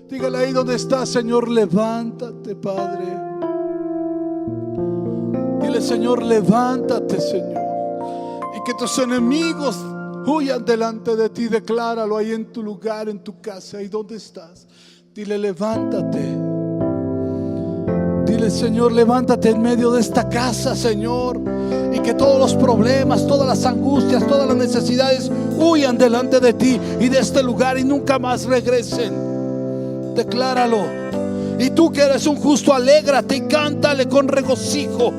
Dígale ahí donde está, Señor, levántate, Padre. Dile, Señor, levántate, Señor, y que tus enemigos huyan delante de ti. Decláralo ahí en tu lugar, en tu casa, ahí donde estás. Dile, levántate. Dile, Señor, levántate en medio de esta casa, Señor, y que todos los problemas, todas las angustias, todas las necesidades huyan delante de ti y de este lugar y nunca más regresen. Decláralo. Y tú que eres un justo, alégrate y cántale con regocijo,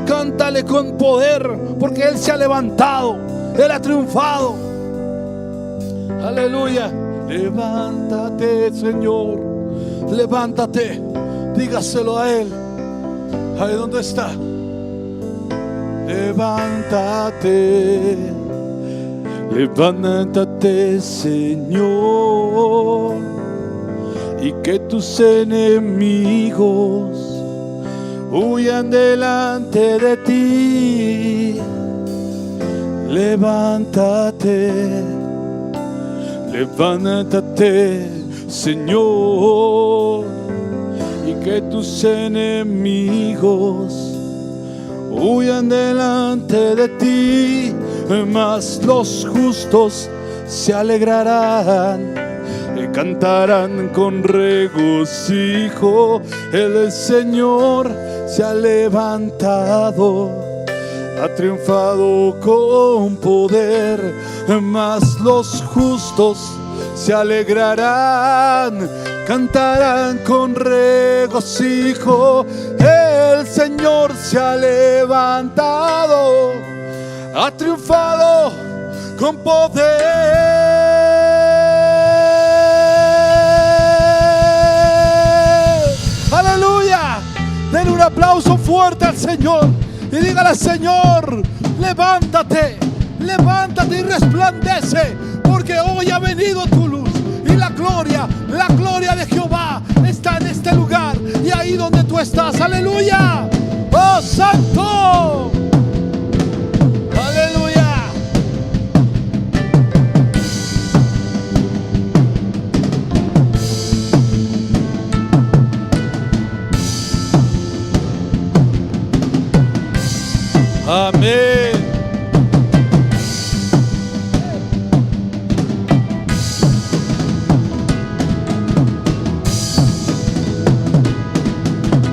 cántale con poder, porque Él se ha levantado, Él ha triunfado. Aleluya. Levántate, Señor, levántate. Dígaselo a Él, ahí donde está. Levántate, levántate, Señor, y que tus enemigos huyan delante de ti. Levántate, levántate, Señor, y que tus enemigos huyan delante de ti. Mas los justos se alegrarán, cantarán con regocijo. El Señor se ha levantado, ha triunfado con poder. Mas los justos se alegrarán, cantarán con regocijo. El Señor se ha levantado, ha triunfado con poder. Aleluya. Den un aplauso fuerte al Señor y dígale: Señor, levántate, levántate y resplandece, porque hoy ha venido tu luz. Y la gloria de Jehová está en este lugar y ahí donde tú estás. Aleluya. Oh, santo. Aleluya. Amén.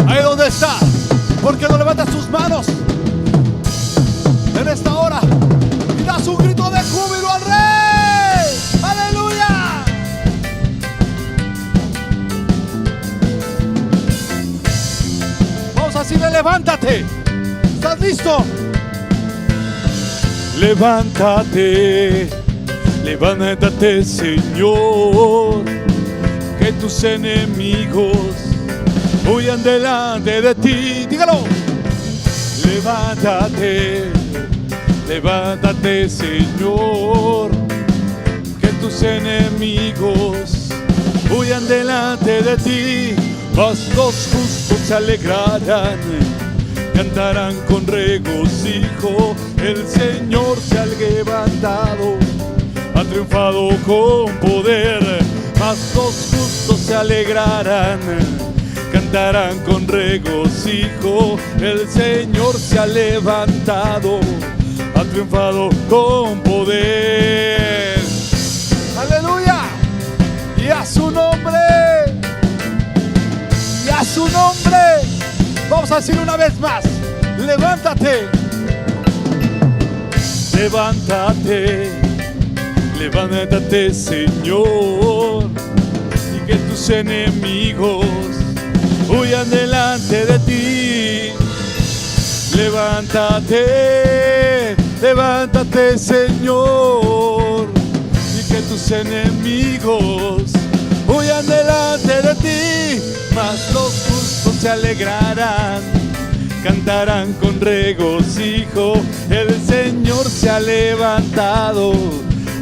Ahí donde está, ¿por qué no levantas tus manos en esta hora y das un grito de júbilo al Rey? ¡Aleluya! Vamos a decirle: levántate. ¿Estás listo? Levántate, levántate, Señor, que tus enemigos huyan delante de ti. Dígalo. Levántate, levántate, Señor, que tus enemigos huyan delante de ti. Mas los justos se alegrarán, cantarán con regocijo. El Señor se ha levantado, ha triunfado con poder. Mas los justos se alegrarán, cantarán con regocijo. El Señor se ha levantado, ha triunfado con poder. Aleluya. Y a su nombre, y a su nombre. Vamos a decir una vez más: levántate, levántate, levántate, Señor, y que tus enemigos huyan delante de ti. Levántate, levántate, Señor, y que tus enemigos huyan delante de ti. Mas los justos se alegrarán, cantarán con regocijo. El Señor se ha levantado,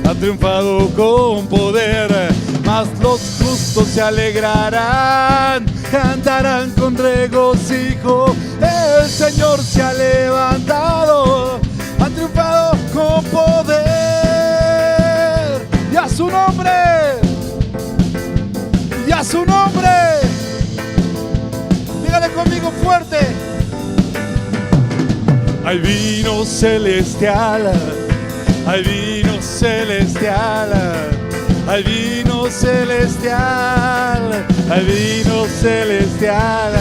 ha triunfado con poder. Mas los justos se alegrarán, cantarán con regocijo. El Señor se ha levantado, ha triunfado con poder. Y a su nombre, y a su nombre. Dígale conmigo fuerte. Hay vino celestial, hay vino celestial, hay vino celestial, hay vino celestial,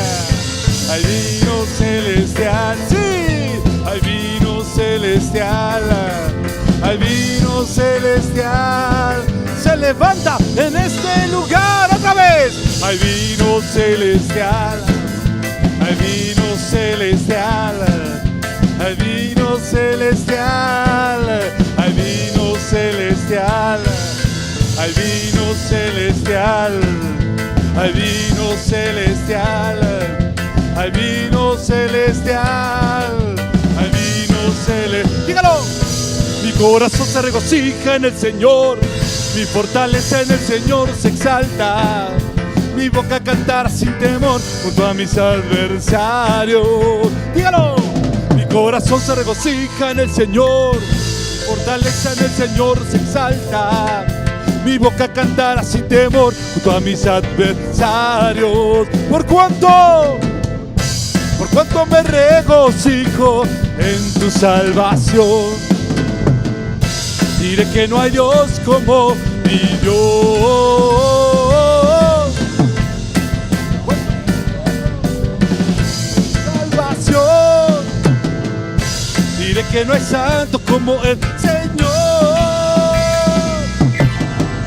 hay vino celestial, sí, hay vino celestial, hay vino celestial. Se levanta en este lugar otra vez. Hay vino celestial, hay vino celestial, hay vino celestial, hay vino celestial, hay vino celestial, hay vino celestial, hay vino celestial, hay vino celestial. Dígalo. Mi corazón se regocija en el Señor, mi fortaleza en el Señor se exalta. Mi boca cantará sin temor junto a mis adversarios. Dígalo. Mi corazón se regocija en el Señor, mi fortaleza en el Señor se exalta. Mi boca cantará sin temor junto a mis adversarios. ¿Por cuánto? Por cuánto me regocijo en tu salvación. Diré que no hay Dios como mi Dios. Salvación. Diré que no hay santo como el Señor.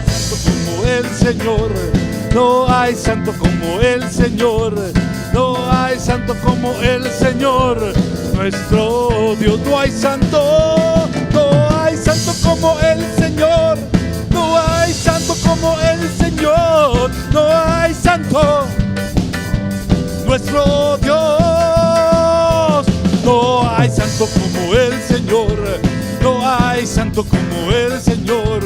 Santo como el Señor. No hay santo como el Señor. No hay santo como el Señor. Nuestro Dios. No hay santo. No hay santo como el Señor. No hay santo como el Señor. No hay santo. Nuestro Dios. No hay santo como el Señor. No hay santo como el Señor.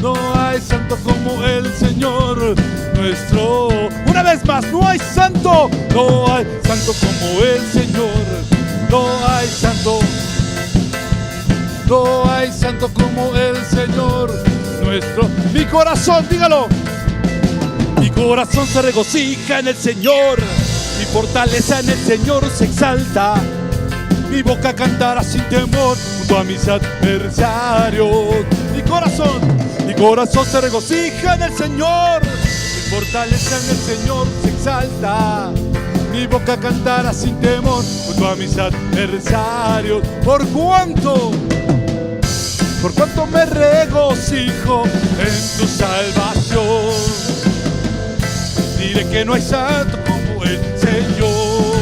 No hay santo como el Señor. Nuestro. Una vez más, no hay santo. No hay santo como el Señor. No hay santo. No hay santo como el Señor nuestro. Mi corazón, dígalo. Mi corazón se regocija en el Señor. Mi fortaleza en el Señor se exalta. Mi boca cantará sin temor junto a mis adversarios. Mi corazón se regocija en el Señor. Mi fortaleza en el Señor se exalta. Mi boca cantará sin temor junto a mis adversarios. ¿Por cuánto? Por cuánto me regocijo en tu salvación. Diré que no hay santo como el Señor.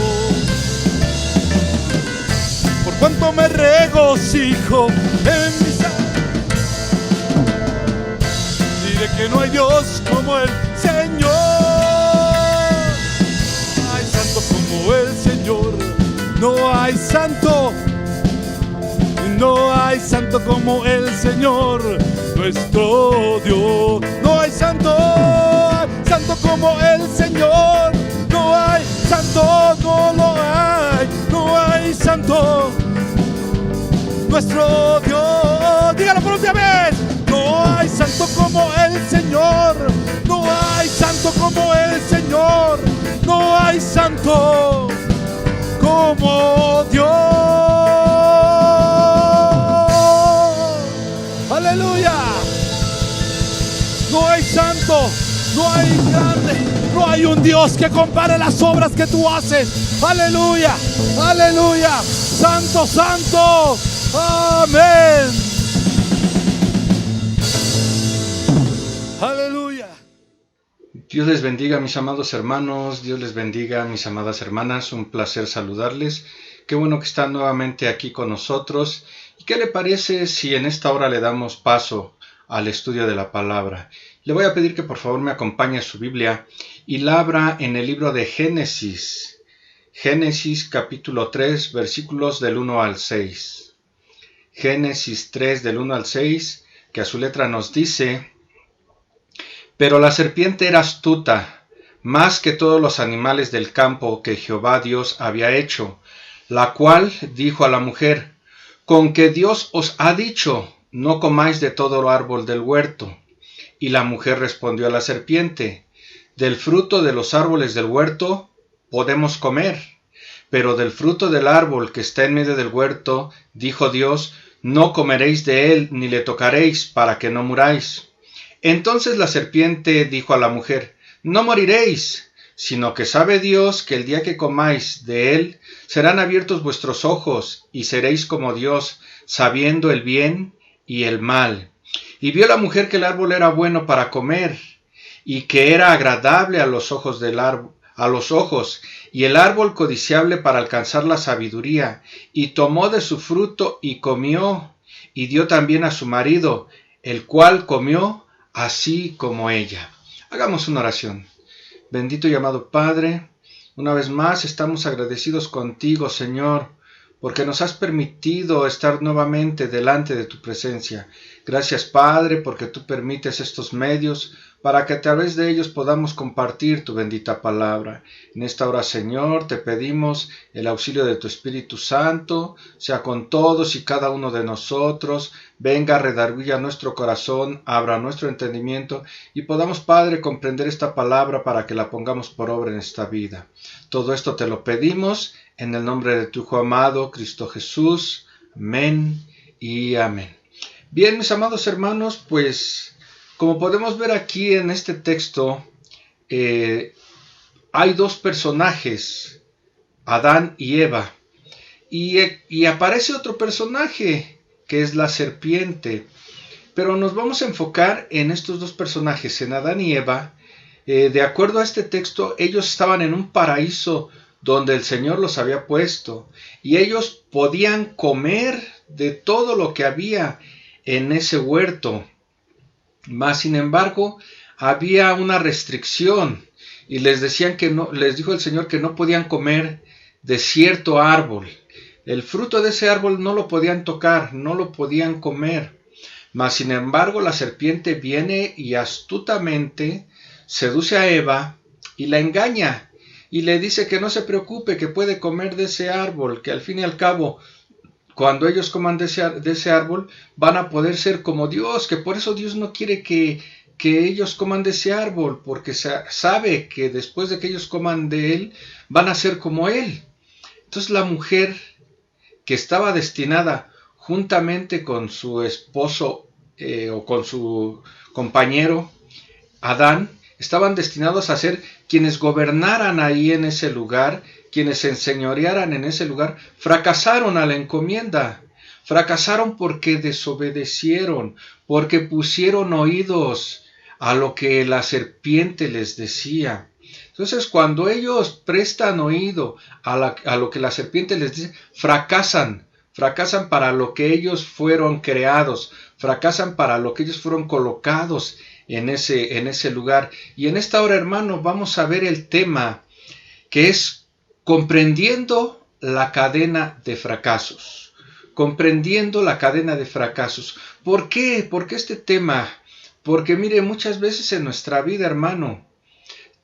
Por cuánto me regocijo en mi salvación. Diré que no hay Dios como el Señor. No hay santo como el Señor. No hay santo. No hay santo como el Señor, nuestro Dios. No hay santo, santo como el Señor. No hay santo, no lo hay. No hay santo, nuestro Dios. Dígalo por última vez. No hay santo como el Señor. No hay santo como el Señor. No hay santo como Dios. Aleluya. No hay santo, no hay grande, no hay un Dios que compare las obras que tú haces. Aleluya, aleluya. Santo, santo. Amén. Aleluya. Dios les bendiga, mis amados hermanos. Dios les bendiga, mis amadas hermanas. Un placer saludarles. Qué bueno que están nuevamente aquí con nosotros. ¿Y qué le parece si en esta hora le damos paso al estudio de la palabra? Le voy a pedir que por favor me acompañe a su Biblia y la abra en el libro de Génesis. Génesis capítulo 3, versículos del 1 al 6. Génesis 3 del 1 al 6, que a su letra nos dice: Pero la serpiente era astuta, más que todos los animales del campo que Jehová Dios había hecho, la cual dijo a la mujer: Con que Dios os ha dicho, no comáis de todo árbol del huerto. Y la mujer respondió a la serpiente: del fruto de los árboles del huerto podemos comer, pero del fruto del árbol que está en medio del huerto, dijo Dios, no comeréis de él ni le tocaréis para que no muráis. Entonces la serpiente dijo a la mujer, no moriréis, sino que sabe Dios que el día que comáis de él, serán abiertos vuestros ojos y seréis como Dios, sabiendo el bien y el mal. Y vio la mujer que el árbol era bueno para comer, y que era agradable a los ojos y el árbol codiciable para alcanzar la sabiduría, y tomó de su fruto y comió, y dio también a su marido, el cual comió así como ella. Hagamos una oración. Bendito y amado Padre, una vez más estamos agradecidos contigo, Señor, porque nos has permitido estar nuevamente delante de tu presencia. Gracias, Padre, porque tú permites estos medios para que a través de ellos podamos compartir tu bendita palabra. En esta hora, Señor, te pedimos el auxilio de tu Espíritu Santo, sea con todos y cada uno de nosotros, venga, redarguya nuestro corazón, abra nuestro entendimiento y podamos, Padre, comprender esta palabra para que la pongamos por obra en esta vida. Todo esto te lo pedimos en el nombre de tu Hijo amado, Cristo Jesús. Amén y amén. Bien, mis amados hermanos, pues como podemos ver aquí en este texto, hay dos personajes, Adán y Eva, y aparece otro personaje que es la serpiente, pero nos vamos a enfocar en estos dos personajes, en Adán y Eva. De acuerdo a este texto, ellos estaban en un paraíso donde el Señor los había puesto, y ellos podían comer de todo lo que había en ese huerto. Mas, sin embargo, había una restricción y les dijo el Señor que no podían comer de cierto árbol. El fruto de ese árbol no lo podían tocar, no lo podían comer. Mas, sin embargo, la serpiente viene y astutamente seduce a Eva y la engaña y le dice que no se preocupe, que puede comer de ese árbol, que al fin y al cabo, cuando ellos coman de ese árbol, van a poder ser como Dios, que por eso Dios no quiere que ellos coman de ese árbol, porque sabe que después de que ellos coman de él, van a ser como él. Entonces la mujer, que estaba destinada juntamente con su esposo o con su compañero, Adán, estaban destinados a ser quienes gobernaran ahí en ese lugar, quienes se enseñorearan en ese lugar. Fracasaron a la encomienda, fracasaron porque desobedecieron, porque pusieron oídos a lo que la serpiente les decía. Entonces, cuando ellos prestan oído a lo que la serpiente les dice, fracasan para lo que ellos fueron creados, fracasan para lo que ellos fueron colocados en ese lugar. Y en esta hora, hermano, vamos a ver el tema que es comprendiendo la cadena de fracasos. Comprendiendo la cadena de fracasos. ¿Por qué? ¿Por qué este tema? Porque mire, muchas veces en nuestra vida, hermano,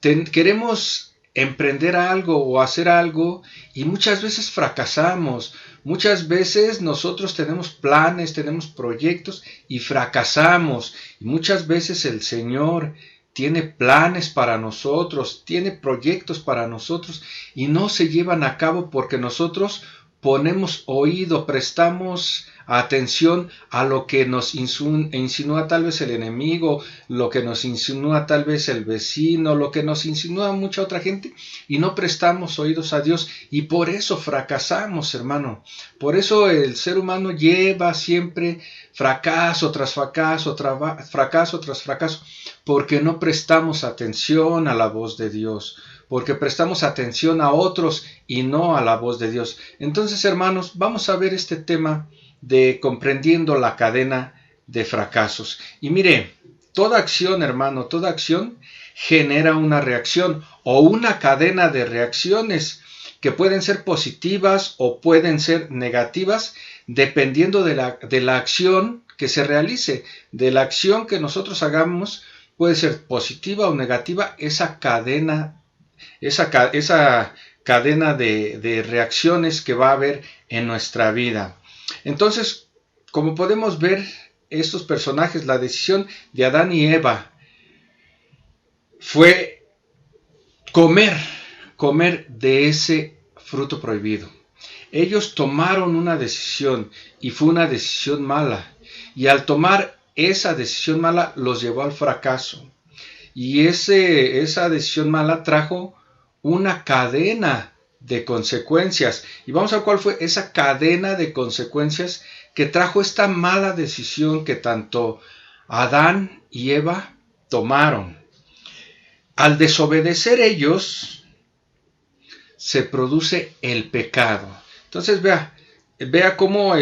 queremos emprender algo o hacer algo y muchas veces fracasamos. Muchas veces nosotros tenemos planes, tenemos proyectos y fracasamos. Y muchas veces el Señor tiene planes para nosotros, tiene proyectos para nosotros y no se llevan a cabo porque nosotros ponemos oído, prestamos atención a lo que nos insinúa tal vez el enemigo, lo que nos insinúa tal vez el vecino, lo que nos insinúa mucha otra gente y no prestamos oídos a Dios y por eso fracasamos, hermano. Por eso el ser humano lleva siempre fracaso tras fracaso, fracaso tras fracaso, porque no prestamos atención a la voz de Dios, porque prestamos atención a otros y no a la voz de Dios. Entonces, hermanos, vamos a ver este tema de comprendiendo la cadena de fracasos. Y mire, toda acción, hermano, toda acción genera una reacción o una cadena de reacciones que pueden ser positivas o pueden ser negativas dependiendo de la acción que se realice, de la acción que nosotros hagamos, puede ser positiva o negativa esa cadena de reacciones que va a haber en nuestra vida. Entonces, como podemos ver, estos personajes, la decisión de Adán y Eva fue comer de ese fruto prohibido. Ellos tomaron una decisión y fue una decisión mala. Y al tomar esa decisión mala los llevó al fracaso. Y esa decisión mala trajo una cadena de consecuencias. Y vamos a ver cuál fue esa cadena de consecuencias que trajo esta mala decisión que tanto Adán y Eva tomaron. Al desobedecer ellos, se produce el pecado. Entonces vea cómo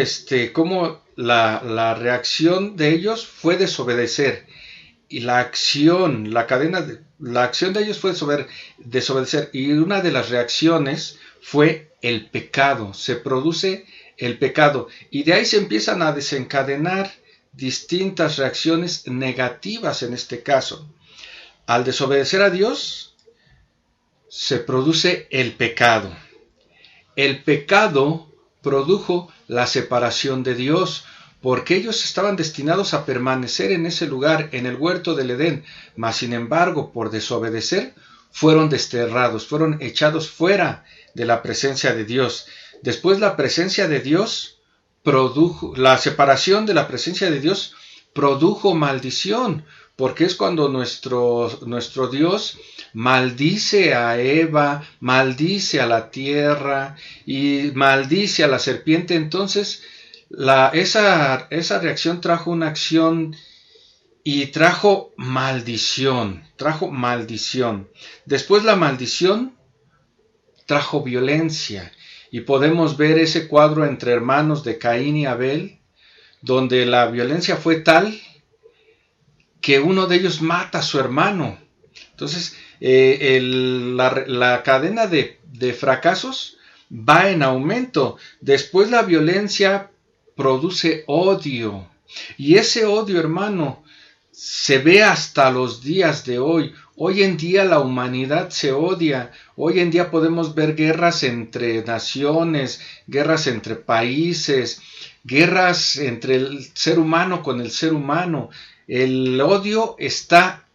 la reacción de ellos fue desobedecer. Y la acción de ellos fue desobedecer. Y una de las reacciones fue el pecado. Se produce el pecado. Y de ahí se empiezan a desencadenar distintas reacciones negativas en este caso. Al desobedecer a Dios, se produce el pecado. El pecado produjo la separación de Dios, porque ellos estaban destinados a permanecer en ese lugar, en el huerto del Edén, mas sin embargo, por desobedecer, fueron desterrados, fueron echados fuera de la presencia de Dios. Después la separación de la presencia de Dios produjo maldición, porque es cuando nuestro Dios maldice a Eva, maldice a la tierra y maldice a la serpiente. Entonces esa reacción trajo una acción y trajo maldición. Después la maldición trajo violencia, y podemos ver ese cuadro entre hermanos de Caín y Abel, donde la violencia fue tal que uno de ellos mata a su hermano. Entonces la cadena de fracasos va en aumento. Después la violencia produce odio, y ese odio, hermano, se ve hasta los días de hoy. Hoy en día la humanidad se odia. Hoy en día podemos ver guerras entre naciones, guerras entre países, guerras entre el ser humano con el ser humano. El odio está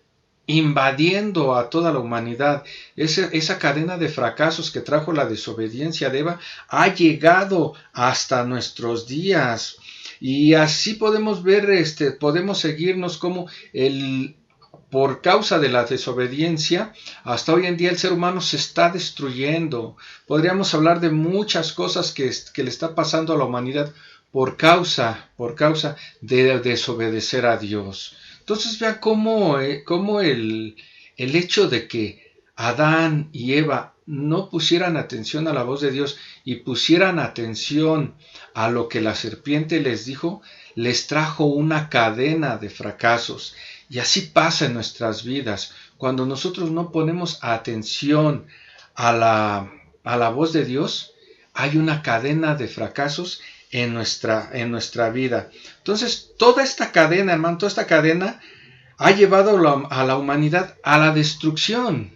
invadiendo a toda la humanidad. Esa cadena de fracasos que trajo la desobediencia de Eva ha llegado hasta nuestros días. Y así podemos ver, podemos seguirnos como por causa de la desobediencia, hasta hoy en día el ser humano se está destruyendo. Podríamos hablar de muchas cosas que le está pasando a la humanidad por causa de desobedecer a Dios. Entonces vean cómo el hecho de que Adán y Eva no pusieran atención a la voz de Dios y pusieran atención a lo que la serpiente les dijo, les trajo una cadena de fracasos. Y así pasa en nuestras vidas. Cuando nosotros no ponemos atención a la voz de Dios, hay una cadena de fracasos en nuestra vida. Entonces, toda esta cadena, hermano, toda esta cadena ha llevado a la humanidad a la destrucción.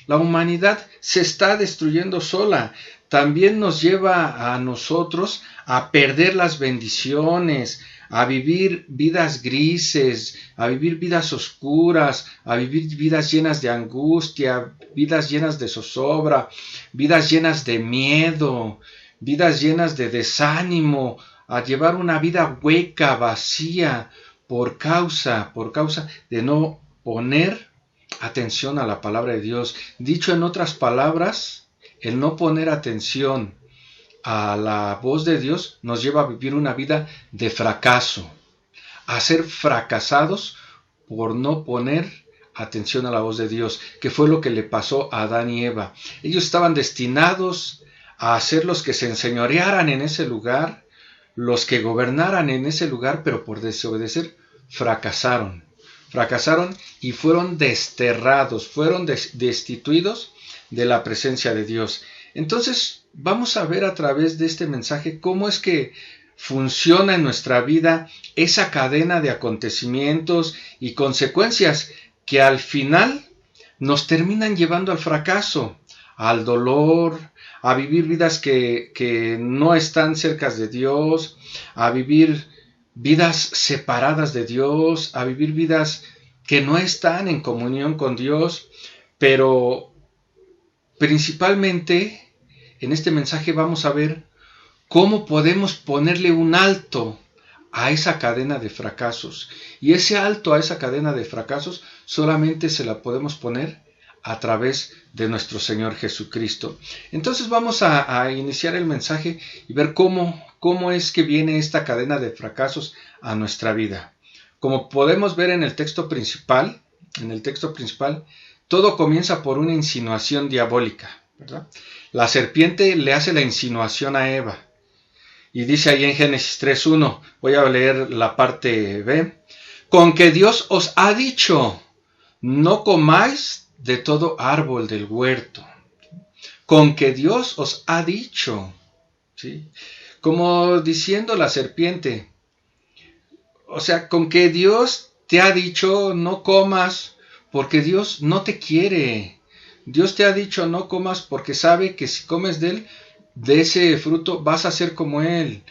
La humanidad se está destruyendo sola. También nos lleva a nosotros a perder las bendiciones, a vivir vidas grises, a vivir vidas oscuras, a vivir vidas llenas de angustia, vidas llenas de zozobra, vidas llenas de miedo, vidas llenas de desánimo, a llevar una vida hueca, vacía, por causa de no poner atención a la palabra de Dios. Dicho en otras palabras, el no poner atención a la voz de Dios nos lleva a vivir una vida de fracaso, a ser fracasados por no poner atención a la voz de Dios, que fue lo que le pasó a Adán y Eva. Ellos estaban destinados a ser los que se enseñorearan en ese lugar, los que gobernaran en ese lugar, pero por desobedecer fracasaron y fueron desterrados, fueron destituidos de la presencia de Dios. Entonces vamos a ver a través de este mensaje cómo es que funciona en nuestra vida esa cadena de acontecimientos y consecuencias que al final nos terminan llevando al fracaso, al dolor, a vivir vidas que no están cerca de Dios, a vivir vidas separadas de Dios, a vivir vidas que no están en comunión con Dios, pero principalmente en este mensaje vamos a ver cómo podemos ponerle un alto a esa cadena de fracasos. Y ese alto a esa cadena de fracasos solamente se la podemos poner a través de nuestro Señor Jesucristo. Entonces vamos a iniciar el mensaje y ver cómo es que viene esta cadena de fracasos a nuestra vida. Como podemos ver en el texto principal, todo comienza por una insinuación diabólica, ¿verdad? La serpiente le hace la insinuación a Eva. Y dice ahí en Génesis 3:1, voy a leer la parte B, con que Dios os ha dicho, no comáis de todo árbol del huerto. Con que Dios os ha dicho, ¿sí? Como diciendo la serpiente, o sea, con que Dios te ha dicho, no comas, porque Dios no te quiere. Dios te ha dicho, no comas, porque sabe que si comes de ese fruto, vas a ser como Él.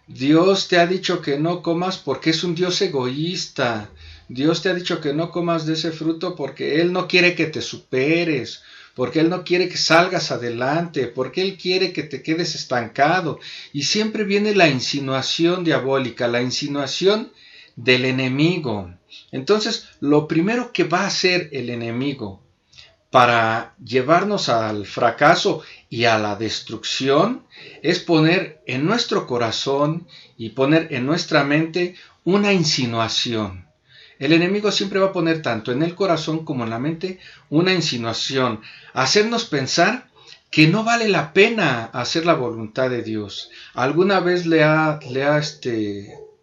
Dios te ha dicho que no comas porque es un Dios egoísta. Dios te ha dicho que no comas de ese fruto porque Él no quiere que te superes, porque Él no quiere que salgas adelante, porque Él quiere que te quedes estancado. Y siempre viene la insinuación diabólica, la insinuación del enemigo. Entonces, lo primero que va a hacer el enemigo para llevarnos al fracaso y a la destrucción es poner en nuestro corazón y poner en nuestra mente una insinuación. El enemigo siempre va a poner tanto en el corazón como en la mente una insinuación, hacernos pensar que no vale la pena hacer la voluntad de Dios. ¿Alguna vez le ha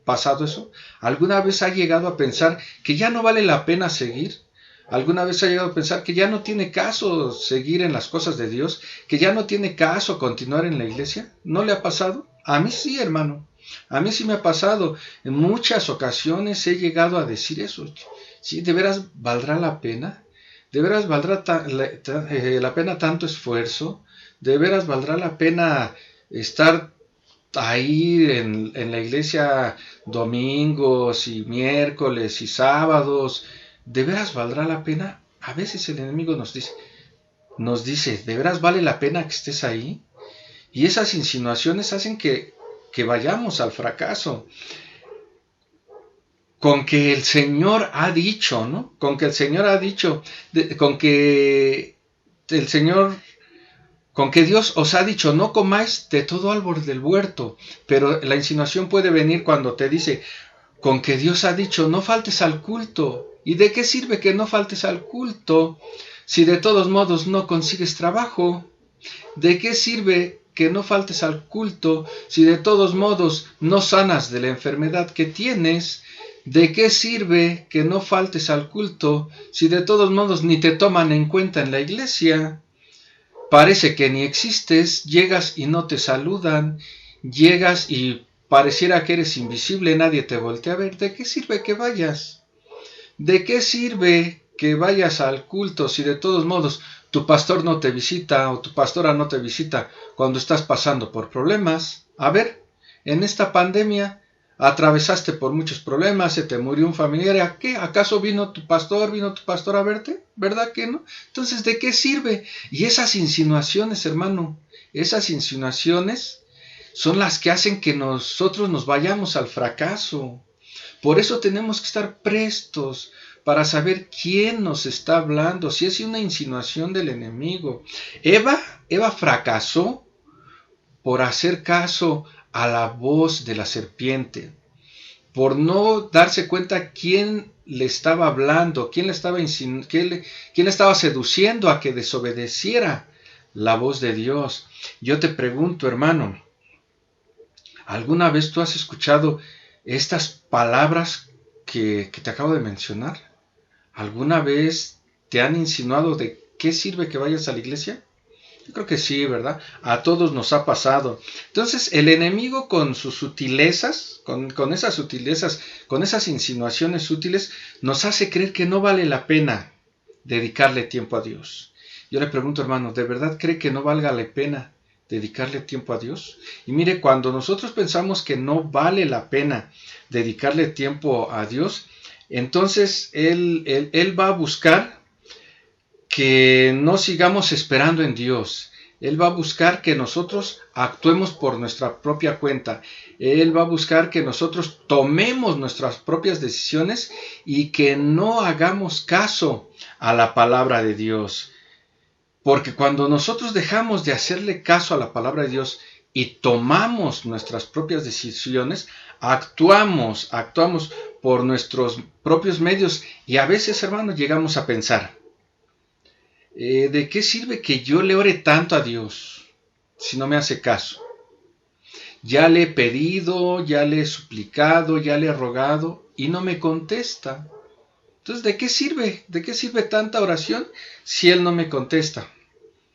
pasado eso? ¿Alguna vez ha llegado a pensar que ya no vale la pena seguir? ¿Alguna vez ha llegado a pensar que ya no tiene caso seguir en las cosas de Dios? ¿Que ya no tiene caso continuar en la iglesia? ¿No le ha pasado? A mí sí, hermano. A mí sí me ha pasado. En muchas ocasiones he llegado a decir eso. ¿Sí, de veras valdrá la pena? ¿De veras valdrá la pena tanto esfuerzo? ¿De veras valdrá la pena estar ahí en la iglesia domingos y miércoles y sábados? ¿De veras valdrá la pena? A veces el enemigo nos dice, ¿de veras vale la pena que estés ahí? Y esas insinuaciones hacen que vayamos al fracaso. Con que el Señor ha dicho, ¿no? Con que el Señor ha dicho, con que Dios os ha dicho, no comáis de todo árbol del huerto. Pero la insinuación puede venir cuando te dice, con que Dios ha dicho, no faltes al culto. ¿Y de qué sirve que no faltes al culto si de todos modos no consigues trabajo? ¿De qué sirve que no faltes al culto si de todos modos no sanas de la enfermedad que tienes? ¿De qué sirve que no faltes al culto si de todos modos ni te toman en cuenta en la iglesia? Parece que ni existes, llegas y no te saludan, llegas y pareciera que eres invisible, nadie te voltea a ver. ¿De qué sirve que vayas? ¿De qué sirve que vayas al culto si de todos modos tu pastor no te visita o tu pastora no te visita cuando estás pasando por problemas? A ver, en esta pandemia atravesaste por muchos problemas, se te murió un familiar, ¿a qué? ¿Acaso vino tu pastor a verte? ¿Verdad que no? Entonces, ¿de qué sirve? Y esas insinuaciones, hermano, esas insinuaciones son las que hacen que nosotros nos vayamos al fracaso. Por eso tenemos que estar prestos para saber quién nos está hablando, si es una insinuación del enemigo. Eva fracasó por hacer caso a la voz de la serpiente, por no darse cuenta quién le estaba hablando, quién le estaba seduciendo a que desobedeciera la voz de Dios. Yo te pregunto, hermano, ¿alguna vez tú has escuchado estas palabras que te acabo de mencionar? ¿Alguna vez te han insinuado de qué sirve que vayas a la iglesia? Yo creo que sí, ¿verdad? A todos nos ha pasado. Entonces, el enemigo con sus sutilezas, con esas sutilezas, con esas insinuaciones sutiles, nos hace creer que no vale la pena dedicarle tiempo a Dios. Yo le pregunto, hermano, ¿de verdad cree que no valga la pena dedicarle tiempo a Dios? Y mire, cuando nosotros pensamos que no vale la pena dedicarle tiempo a Dios, entonces Él va a buscar que no sigamos esperando en Dios. Él va a buscar que nosotros actuemos por nuestra propia cuenta. Él va a buscar que nosotros tomemos nuestras propias decisiones y que no hagamos caso a la palabra de Dios. Porque cuando nosotros dejamos de hacerle caso a la palabra de Dios y tomamos nuestras propias decisiones, actuamos por nuestros propios medios y a veces, hermanos, llegamos a pensar, ¿de qué sirve que yo le ore tanto a Dios si no me hace caso? Ya le he pedido, ya le he suplicado, ya le he rogado y no me contesta. Entonces, ¿de qué sirve? ¿De qué sirve tanta oración si Él no me contesta?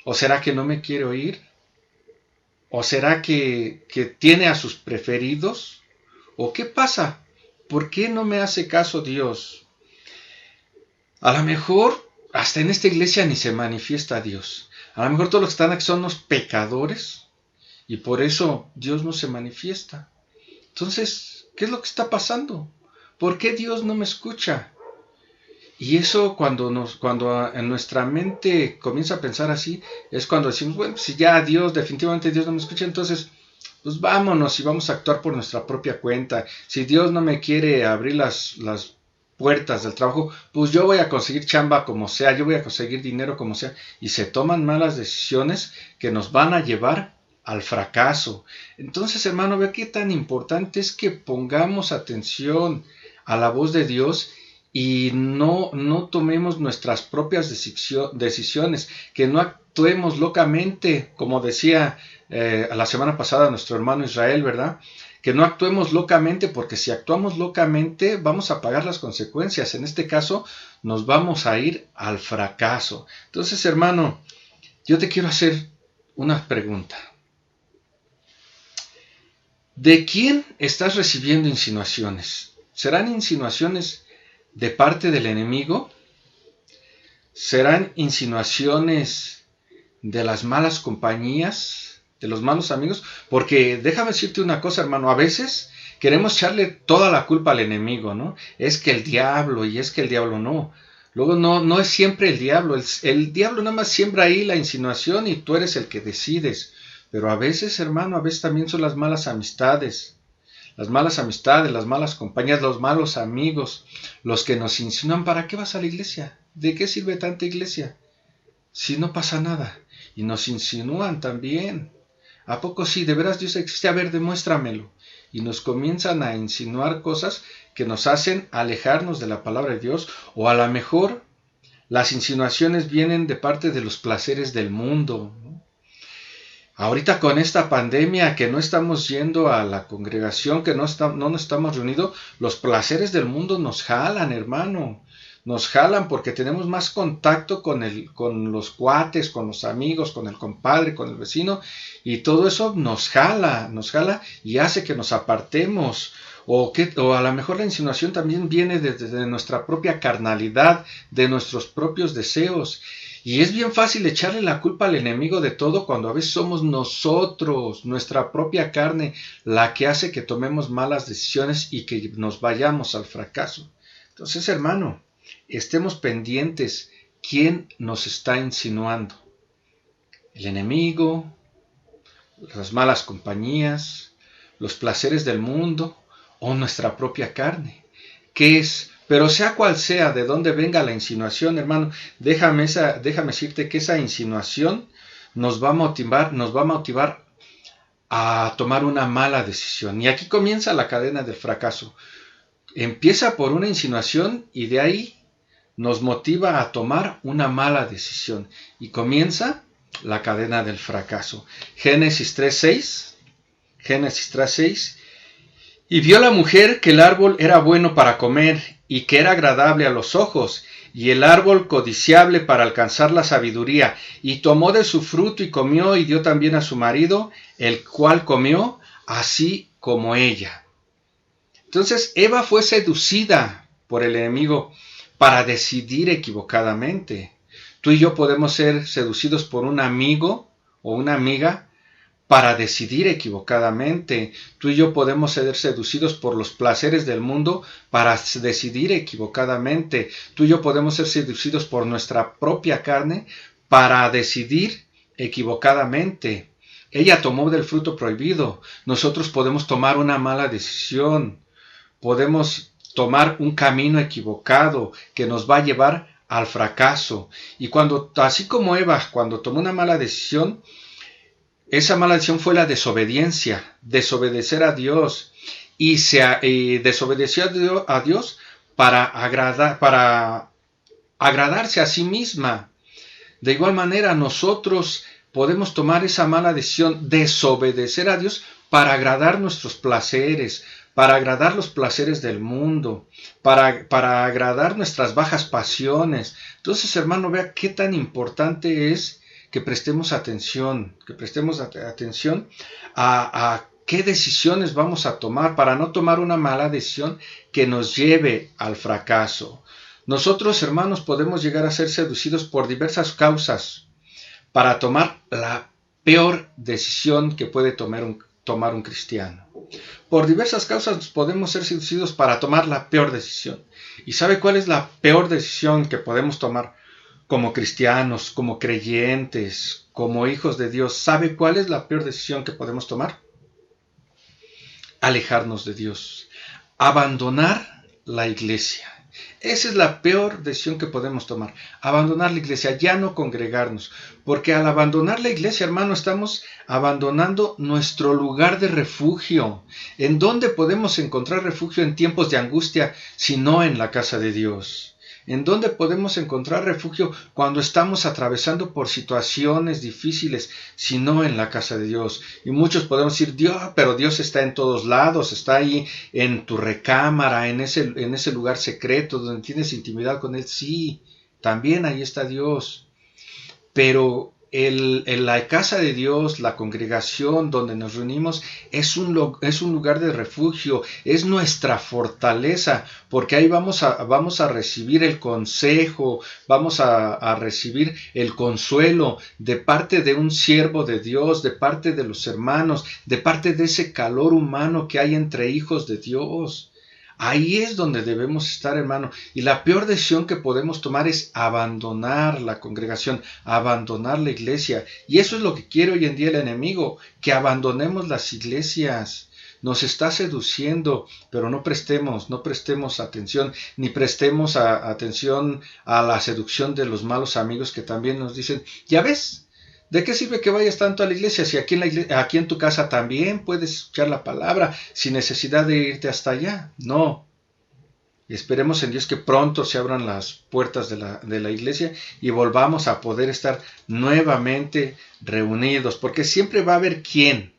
¿O será que no me quiere oír? ¿O será que tiene a sus preferidos? ¿O qué pasa? ¿Por qué no me hace caso Dios? A lo mejor hasta en esta iglesia ni se manifiesta Dios. A lo mejor todos los que están aquí son los pecadores y por eso Dios no se manifiesta. Entonces, ¿qué es lo que está pasando? ¿Por qué Dios no me escucha? Y eso cuando en nuestra mente comienza a pensar así, es cuando decimos, bueno, si ya definitivamente Dios no me escucha, entonces pues vámonos y vamos a actuar por nuestra propia cuenta. Si Dios no me quiere abrir las puertas del trabajo, pues yo voy a conseguir chamba como sea, yo voy a conseguir dinero como sea, y se toman malas decisiones que nos van a llevar al fracaso. Entonces, hermano, ve qué tan importante es que pongamos atención a la voz de Dios y no tomemos nuestras propias decisiones, que no actuemos locamente, como decía la semana pasada nuestro hermano Israel, ¿verdad? Que no actuemos locamente, porque si actuamos locamente vamos a pagar las consecuencias. En este caso, nos vamos a ir al fracaso. Entonces, hermano, yo te quiero hacer una pregunta. ¿De quién estás recibiendo insinuaciones? ¿Serán insinuaciones de parte del enemigo? ¿Serán insinuaciones de las malas compañías, de los malos amigos? Porque déjame decirte una cosa, hermano, a veces queremos echarle toda la culpa al enemigo, ¿no? Es que el diablo, y es que el diablo no. Luego no es siempre el diablo. El diablo nada más siembra ahí la insinuación y tú eres el que decides. Pero a veces, hermano, a veces también son las malas amistades. Las malas compañías, los malos amigos, los que nos insinúan, ¿para qué vas a la iglesia? ¿De qué sirve tanta iglesia? Si no pasa nada. Y nos insinúan también. ¿A poco sí? ¿De veras Dios existe? A ver, demuéstramelo. Y nos comienzan a insinuar cosas que nos hacen alejarnos de la palabra de Dios, o a lo mejor las insinuaciones vienen de parte de los placeres del mundo, ¿no? Ahorita con esta pandemia que no estamos yendo a la congregación, que no nos estamos reunidos, los placeres del mundo nos jalan, hermano. Nos jalan porque tenemos más contacto con los cuates, con los amigos, con el compadre, con el vecino, y todo eso nos jala y hace que nos apartemos. O a lo mejor la insinuación también viene de nuestra propia carnalidad, de nuestros propios deseos. Y es bien fácil echarle la culpa al enemigo de todo cuando a veces somos nosotros, nuestra propia carne, la que hace que tomemos malas decisiones y que nos vayamos al fracaso. Entonces, hermano, estemos pendientes. ¿Quién nos está insinuando? ¿El enemigo? ¿Las malas compañías? ¿Los placeres del mundo? ¿O nuestra propia carne? ¿Qué es? Pero sea cual sea, de dónde venga la insinuación, hermano, déjame decirte que esa insinuación nos va a motivar a tomar una mala decisión. Y aquí comienza la cadena del fracaso. Empieza por una insinuación y de ahí nos motiva a tomar una mala decisión. Y comienza la cadena del fracaso. Génesis 3:6. Y vio la mujer que el árbol era bueno para comer, y que era agradable a los ojos, y el árbol codiciable para alcanzar la sabiduría, y tomó de su fruto y comió, y dio también a su marido, el cual comió, así como ella. Entonces Eva fue seducida por el enemigo para decidir equivocadamente. Tú y yo podemos ser seducidos por un amigo o una amiga para decidir equivocadamente. Tú y yo podemos ser seducidos por los placeres del mundo para decidir equivocadamente. Tú y yo podemos ser seducidos por nuestra propia carne para decidir equivocadamente. Ella tomó del fruto prohibido. Nosotros podemos tomar una mala decisión. Podemos tomar un camino equivocado que nos va a llevar al fracaso. Y así como Eva, cuando tomó una mala decisión, esa mala decisión fue la desobediencia, desobedecer a Dios. Y desobedeció a Dios para agradarse a sí misma. De igual manera, nosotros podemos tomar esa mala decisión, desobedecer a Dios para agradar nuestros placeres, para agradar los placeres del mundo, para agradar nuestras bajas pasiones. Entonces, hermano, vea qué tan importante es que prestemos atención, a qué decisiones vamos a tomar para no tomar una mala decisión que nos lleve al fracaso. Nosotros, hermanos, podemos llegar a ser seducidos por diversas causas para tomar la peor decisión que puede tomar un cristiano. Por diversas causas podemos ser seducidos para tomar la peor decisión. ¿Y sabe cuál es la peor decisión que podemos tomar como cristianos, como creyentes, como hijos de Dios? ¿Sabe cuál es la peor decisión que podemos tomar? Alejarnos de Dios. Abandonar la iglesia. Esa es la peor decisión que podemos tomar. Abandonar la iglesia, ya no congregarnos. Porque al abandonar la iglesia, hermano, estamos abandonando nuestro lugar de refugio. ¿En dónde podemos encontrar refugio en tiempos de angustia si no en la casa de Dios? ¿En dónde podemos encontrar refugio cuando estamos atravesando por situaciones difíciles, si no en la casa de Dios? Y muchos podemos decir, pero Dios está en todos lados, está ahí en tu recámara, en ese lugar secreto donde tienes intimidad con Él. Sí, también ahí está Dios. Pero en la casa de Dios, la congregación donde nos reunimos, es un lugar de refugio, es nuestra fortaleza, porque ahí vamos a recibir el consejo, vamos a recibir el consuelo de parte de un siervo de Dios, de parte de los hermanos, de parte de ese calor humano que hay entre hijos de Dios. Ahí es donde debemos estar, hermano. Y la peor decisión que podemos tomar es abandonar la congregación, abandonar la iglesia. Y eso es lo que quiere hoy en día el enemigo, que abandonemos las iglesias. Nos está seduciendo, pero no prestemos atención, ni prestemos atención a la seducción de los malos amigos que también nos dicen, ¿ya ves? ¿De qué sirve que vayas tanto a la iglesia si aquí en tu casa también puedes escuchar la palabra sin necesidad de irte hasta allá? No. Esperemos en Dios que pronto se abran las puertas de la iglesia y volvamos a poder estar nuevamente reunidos, porque siempre va a haber quien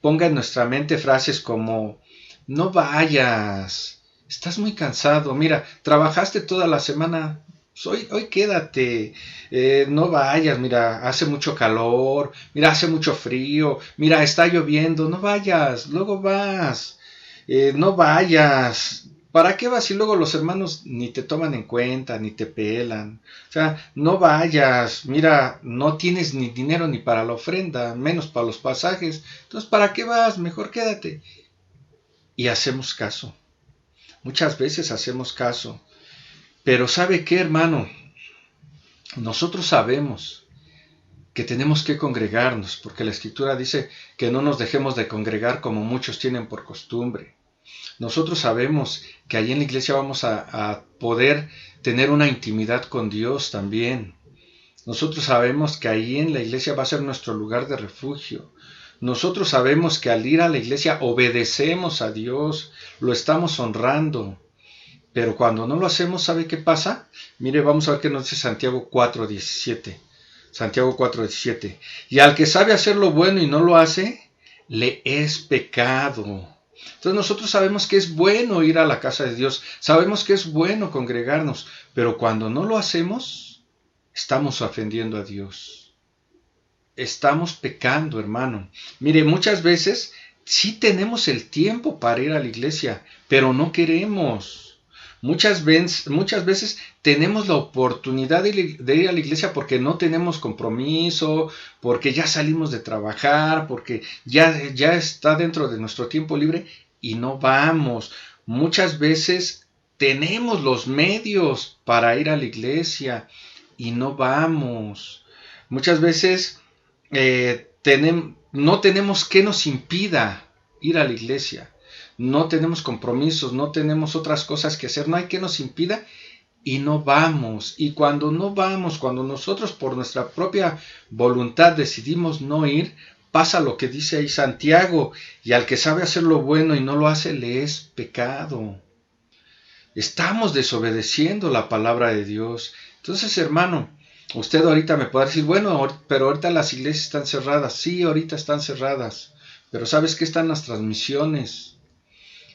ponga en nuestra mente frases como, no vayas, estás muy cansado, mira, trabajaste toda la semana, hoy quédate, no vayas, mira, hace mucho calor, mira, hace mucho frío, mira, está lloviendo, no vayas, luego vas, no vayas. ¿Para qué vas si luego los hermanos ni te toman en cuenta, ni te pelan? O sea, no vayas, mira, no tienes ni dinero ni para la ofrenda, menos para los pasajes, entonces ¿para qué vas? Mejor quédate. Y hacemos caso, muchas veces hacemos caso. Pero ¿sabe qué, hermano? Nosotros sabemos que tenemos que congregarnos, porque la Escritura dice que no nos dejemos de congregar como muchos tienen por costumbre. Nosotros sabemos que allí en la iglesia vamos a poder tener una intimidad con Dios también. Nosotros sabemos que allí en la iglesia va a ser nuestro lugar de refugio. Nosotros sabemos que al ir a la iglesia obedecemos a Dios, lo estamos honrando. Pero cuando no lo hacemos, ¿sabe qué pasa? Mire, vamos a ver qué nos dice Santiago 4:17. Santiago 4:17. Y al que sabe hacer lo bueno y no lo hace, le es pecado. Entonces nosotros sabemos que es bueno ir a la casa de Dios, sabemos que es bueno congregarnos, pero cuando no lo hacemos, estamos ofendiendo a Dios. Estamos pecando, hermano. Mire, muchas veces sí tenemos el tiempo para ir a la iglesia, pero no queremos. Muchas veces tenemos la oportunidad de ir a la iglesia porque no tenemos compromiso, porque ya salimos de trabajar, porque ya está dentro de nuestro tiempo libre y no vamos. Muchas veces tenemos los medios para ir a la iglesia y no vamos. Muchas veces no tenemos que nos impida ir a la iglesia. No tenemos compromisos, no tenemos otras cosas que hacer, no hay que nos impida y no vamos. Y cuando no vamos, cuando nosotros por nuestra propia voluntad decidimos no ir, pasa lo que dice ahí Santiago, y al que sabe hacer lo bueno y no lo hace, le es pecado. Estamos desobedeciendo la palabra de Dios. Entonces, hermano, usted ahorita me puede decir, bueno, pero ahorita las iglesias están cerradas. Sí, ahorita están cerradas, pero ¿sabes qué? Están las transmisiones.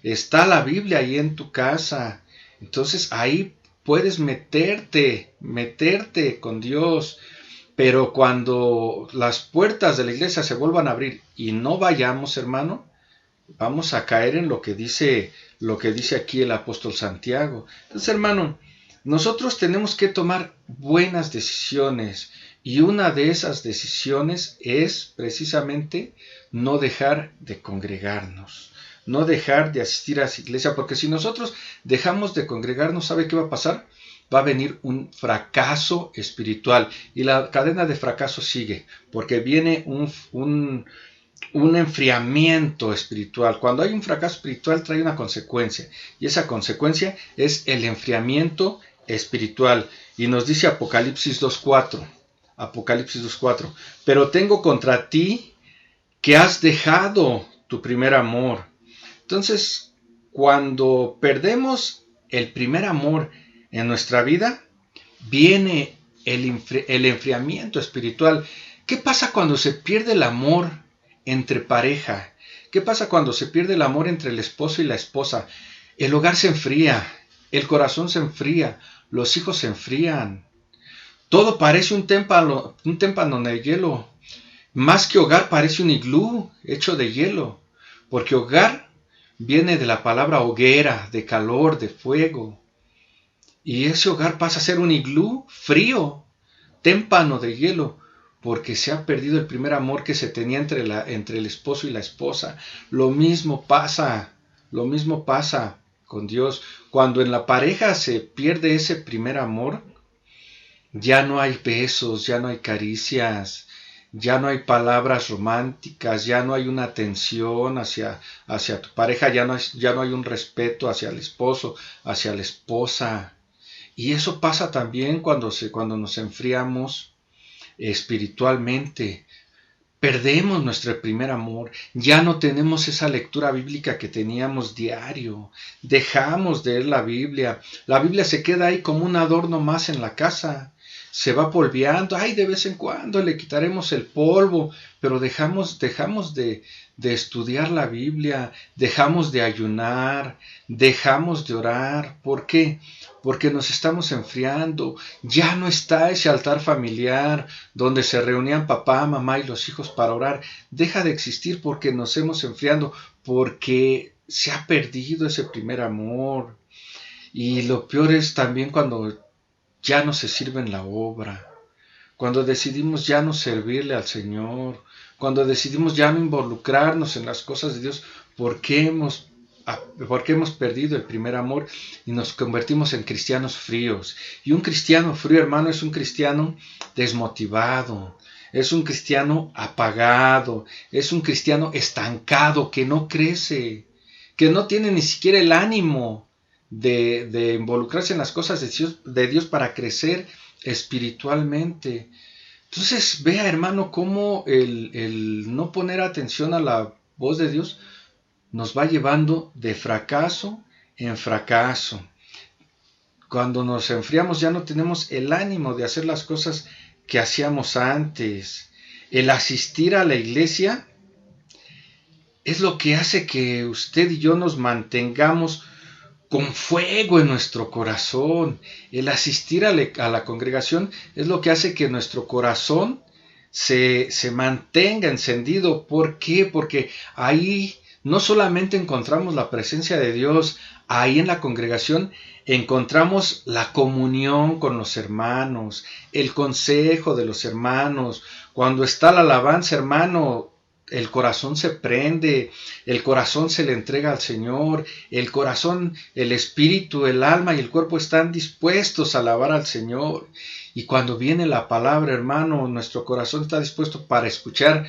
Está la Biblia ahí en tu casa. Entonces ahí puedes meterte con Dios. Pero cuando las puertas de la iglesia se vuelvan a abrir y no vayamos, hermano, vamos a caer en lo que dice aquí el apóstol Santiago. Entonces, hermano, nosotros tenemos que tomar buenas decisiones. Y una de esas decisiones es precisamente no dejar de congregarnos. No dejar de asistir a la iglesia, porque si nosotros dejamos de congregarnos, ¿sabe qué va a pasar? Va a venir un fracaso espiritual y la cadena de fracaso sigue, porque viene un enfriamiento espiritual. Cuando hay un fracaso espiritual trae una consecuencia, y esa consecuencia es el enfriamiento espiritual. Y nos dice Apocalipsis 2:4, pero tengo contra ti que has dejado tu primer amor. Entonces, cuando perdemos el primer amor en nuestra vida, viene el enfriamiento espiritual. ¿Qué pasa cuando se pierde el amor entre pareja? ¿Qué pasa cuando se pierde el amor entre el esposo y la esposa? El hogar se enfría, el corazón se enfría, los hijos se enfrían. Todo parece un témpano de hielo. Más que hogar parece un iglú hecho de hielo, porque hogar viene de la palabra hoguera, de calor, de fuego. Y ese hogar pasa a ser un iglú frío, témpano de hielo, porque se ha perdido el primer amor que se tenía entre el esposo y la esposa. Lo mismo pasa con Dios. Cuando en la pareja se pierde ese primer amor, ya no hay besos, ya no hay caricias, ya no hay palabras románticas, ya no hay una atención hacia tu pareja, ya no hay un respeto hacia el esposo, hacia la esposa. Y eso pasa también cuando nos enfriamos espiritualmente. Perdemos nuestro primer amor, ya no tenemos esa lectura bíblica que teníamos diario, dejamos de leer la Biblia se queda ahí como un adorno más en la casa. Se va polveando, de vez en cuando le quitaremos el polvo, pero dejamos de estudiar la Biblia, dejamos de ayunar, dejamos de orar. ¿Por qué? Porque nos estamos enfriando. Ya no está ese altar familiar donde se reunían papá, mamá y los hijos para orar. Deja de existir porque nos hemos enfriado, porque se ha perdido ese primer amor. Y lo peor es también cuando ya no se sirve en la obra, cuando decidimos ya no servirle al Señor, cuando decidimos ya no involucrarnos en las cosas de Dios, porque hemos perdido el primer amor y nos convertimos en cristianos fríos. Y un cristiano frío, hermano, es un cristiano desmotivado, es un cristiano apagado, es un cristiano estancado, que no crece, que no tiene ni siquiera el ánimo de involucrarse en las cosas de Dios para crecer espiritualmente. Entonces vea, hermano, cómo el no poner atención a la voz de Dios nos va llevando de fracaso en fracaso. Cuando nos enfriamos ya no tenemos el ánimo de hacer las cosas que hacíamos antes. El asistir a la iglesia es lo que hace que usted y yo nos mantengamos con fuego en nuestro corazón. El asistir a la congregación es lo que hace que nuestro corazón se mantenga encendido. ¿Por qué? Porque ahí no solamente encontramos la presencia de Dios, ahí en la congregación encontramos la comunión con los hermanos, el consejo de los hermanos. Cuando está la alabanza, hermano, el corazón se prende, el corazón se le entrega al Señor, el corazón, el espíritu, el alma y el cuerpo están dispuestos a alabar al Señor. Y cuando viene la palabra, hermano, nuestro corazón está dispuesto para escuchar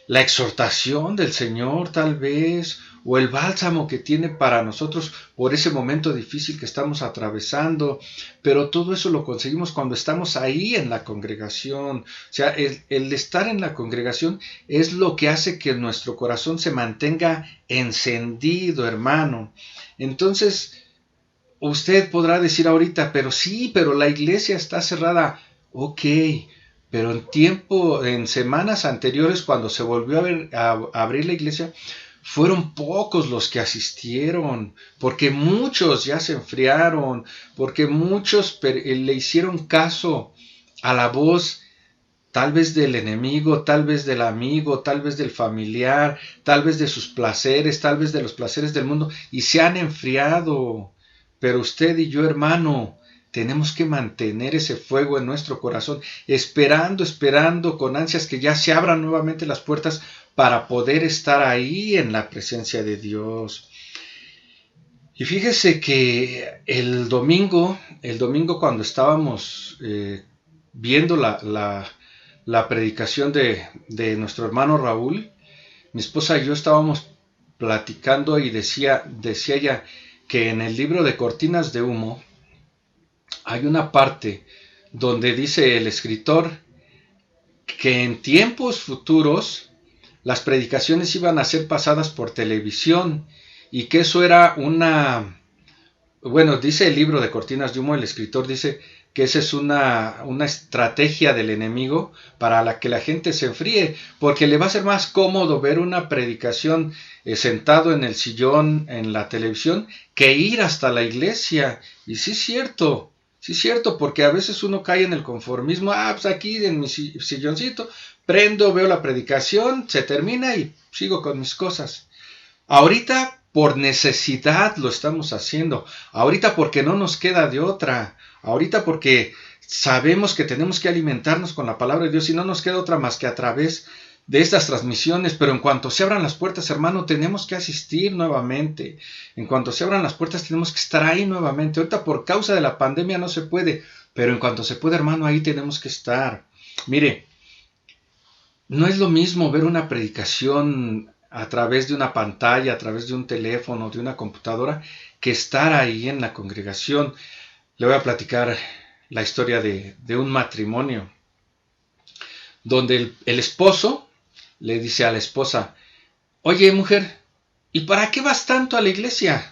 la exhortación del Señor, tal vez, o el bálsamo que tiene para nosotros por ese momento difícil que estamos atravesando. Pero todo eso lo conseguimos cuando estamos ahí en la congregación. O sea, el estar en la congregación es lo que hace que nuestro corazón se mantenga encendido, hermano. Entonces, usted podrá decir ahorita, pero sí, pero la iglesia está cerrada. Ok, pero en semanas anteriores, cuando se volvió a abrir la iglesia, fueron pocos los que asistieron, porque muchos ya se enfriaron, porque muchos le hicieron caso a la voz, tal vez del enemigo, tal vez del amigo, tal vez del familiar, tal vez de sus placeres, tal vez de los placeres del mundo, y se han enfriado. Pero usted y yo, hermano, tenemos que mantener ese fuego en nuestro corazón, esperando con ansias que ya se abran nuevamente las puertas para poder estar ahí en la presencia de Dios. Y fíjese que el domingo cuando estábamos viendo la predicación de nuestro hermano Raúl, mi esposa y yo estábamos platicando y decía ella que en el libro de Cortinas de Humo hay una parte donde dice el escritor que en tiempos futuros las predicaciones iban a ser pasadas por televisión y que eso era dice el libro de Cortinas de Humo, el escritor dice que esa es una estrategia del enemigo para que la gente se enfríe, porque le va a ser más cómodo ver una predicación sentado en el sillón en la televisión que ir hasta la iglesia. Y sí es cierto, porque a veces uno cae en el conformismo. Pues aquí en mi silloncito prendo, veo la predicación, se termina y sigo con mis cosas. Ahorita por necesidad lo estamos haciendo, ahorita porque no nos queda de otra, ahorita porque sabemos que tenemos que alimentarnos con la palabra de Dios y no nos queda otra más que a través de estas transmisiones. Pero en cuanto se abran las puertas, hermano, tenemos que asistir nuevamente. En cuanto se abran las puertas, tenemos que estar ahí nuevamente. Ahorita por causa de la pandemia no se puede, pero en cuanto se puede, hermano, ahí tenemos que estar. Mire, no es lo mismo ver una predicación a través de una pantalla, a través de un teléfono, de una computadora, que estar ahí en la congregación. Le voy a platicar la historia de un matrimonio donde el esposo le dice a la esposa: oye, mujer, ¿y para qué vas tanto a la iglesia?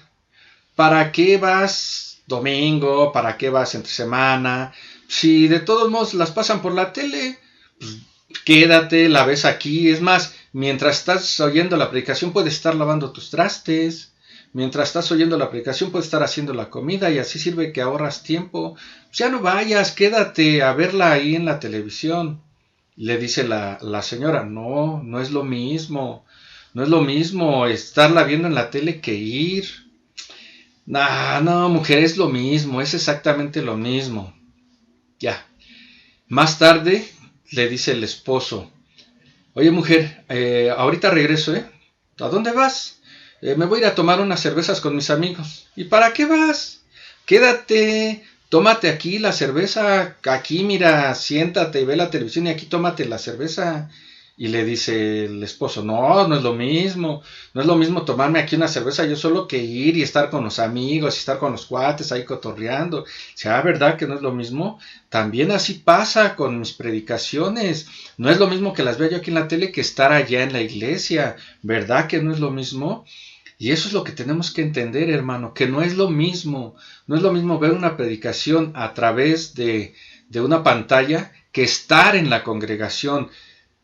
¿Para qué vas domingo? ¿Para qué vas entre semana? Si de todos modos las pasan por la tele, pues quédate, la ves aquí. Es más, mientras estás oyendo la predicación puedes estar lavando tus trastes. Mientras estás oyendo la predicación puedes estar haciendo la comida y así sirve que ahorras tiempo. Pues ya no vayas, quédate a verla ahí en la televisión. Le dice la señora: no es lo mismo. No es lo mismo estarla viendo en la tele que ir. No, mujer, es lo mismo, es exactamente lo mismo. Ya. Más tarde le dice el esposo: oye, mujer, ahorita regreso, ¿A dónde vas? Me voy a ir a tomar unas cervezas con mis amigos. ¿Y para qué vas? Quédate, tómate aquí la cerveza, aquí mira, siéntate y ve la televisión y aquí tómate la cerveza. Y le dice el esposo: no es lo mismo, no es lo mismo tomarme aquí una cerveza yo solo que ir y estar con los amigos, y estar con los cuates ahí cotorreando. ¿Verdad que no es lo mismo? También así pasa con mis predicaciones. No es lo mismo que las vea yo aquí en la tele que estar allá en la iglesia. ¿Verdad que no es lo mismo? Y eso es lo que tenemos que entender, hermano, que no es lo mismo. No es lo mismo ver una predicación a través de una pantalla que estar en la congregación.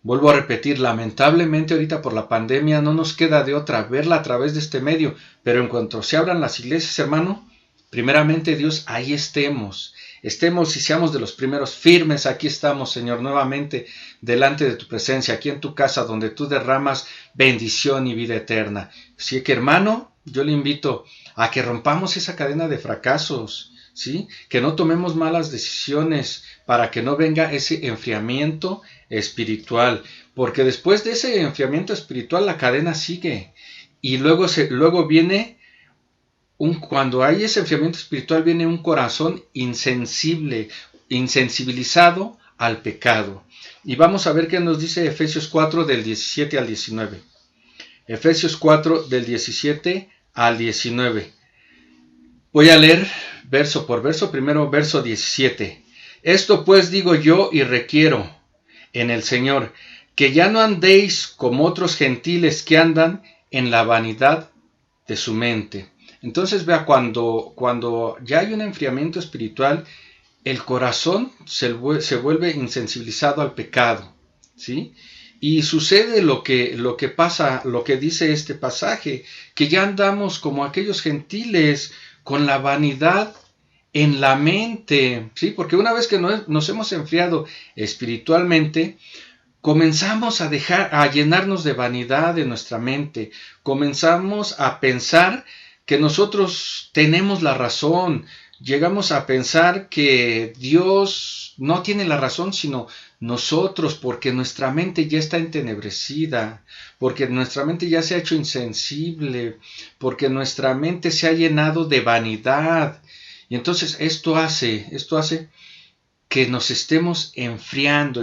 Vuelvo a repetir, lamentablemente ahorita por la pandemia no nos queda de otra verla a través de este medio, pero en cuanto se abran las iglesias, hermano, primeramente Dios, ahí estemos y seamos de los primeros firmes. Aquí estamos, Señor, nuevamente delante de tu presencia, aquí en tu casa donde tú derramas bendición y vida eterna. Así que, hermano, yo le invito a que rompamos esa cadena de fracasos, ¿sí? Que no tomemos malas decisiones para que no venga ese enfriamiento espiritual, porque después de ese enfriamiento espiritual la cadena sigue y luego viene cuando hay ese enfriamiento espiritual viene un corazón insensibilizado al pecado. Y vamos a ver qué nos dice Efesios 4 del 17 al 19. Efesios 4 del 17 al 19. Voy a leer verso por verso, primero verso 17. Esto pues digo yo y requiero en el Señor, que ya no andéis como otros gentiles que andan en la vanidad de su mente. Entonces vea, cuando ya hay un enfriamiento espiritual, el corazón se vuelve insensibilizado al pecado, ¿sí? Y sucede lo que pasa, lo que dice este pasaje, que ya andamos como aquellos gentiles con la vanidad en la mente, ¿sí? Porque una vez que nos hemos enfriado espiritualmente, comenzamos a llenarnos de vanidad en nuestra mente, comenzamos a pensar que nosotros tenemos la razón, llegamos a pensar que Dios no tiene la razón, sino nosotros, porque nuestra mente ya está entenebrecida, porque nuestra mente ya se ha hecho insensible, porque nuestra mente se ha llenado de vanidad. Y entonces esto hace que nos estemos enfriando,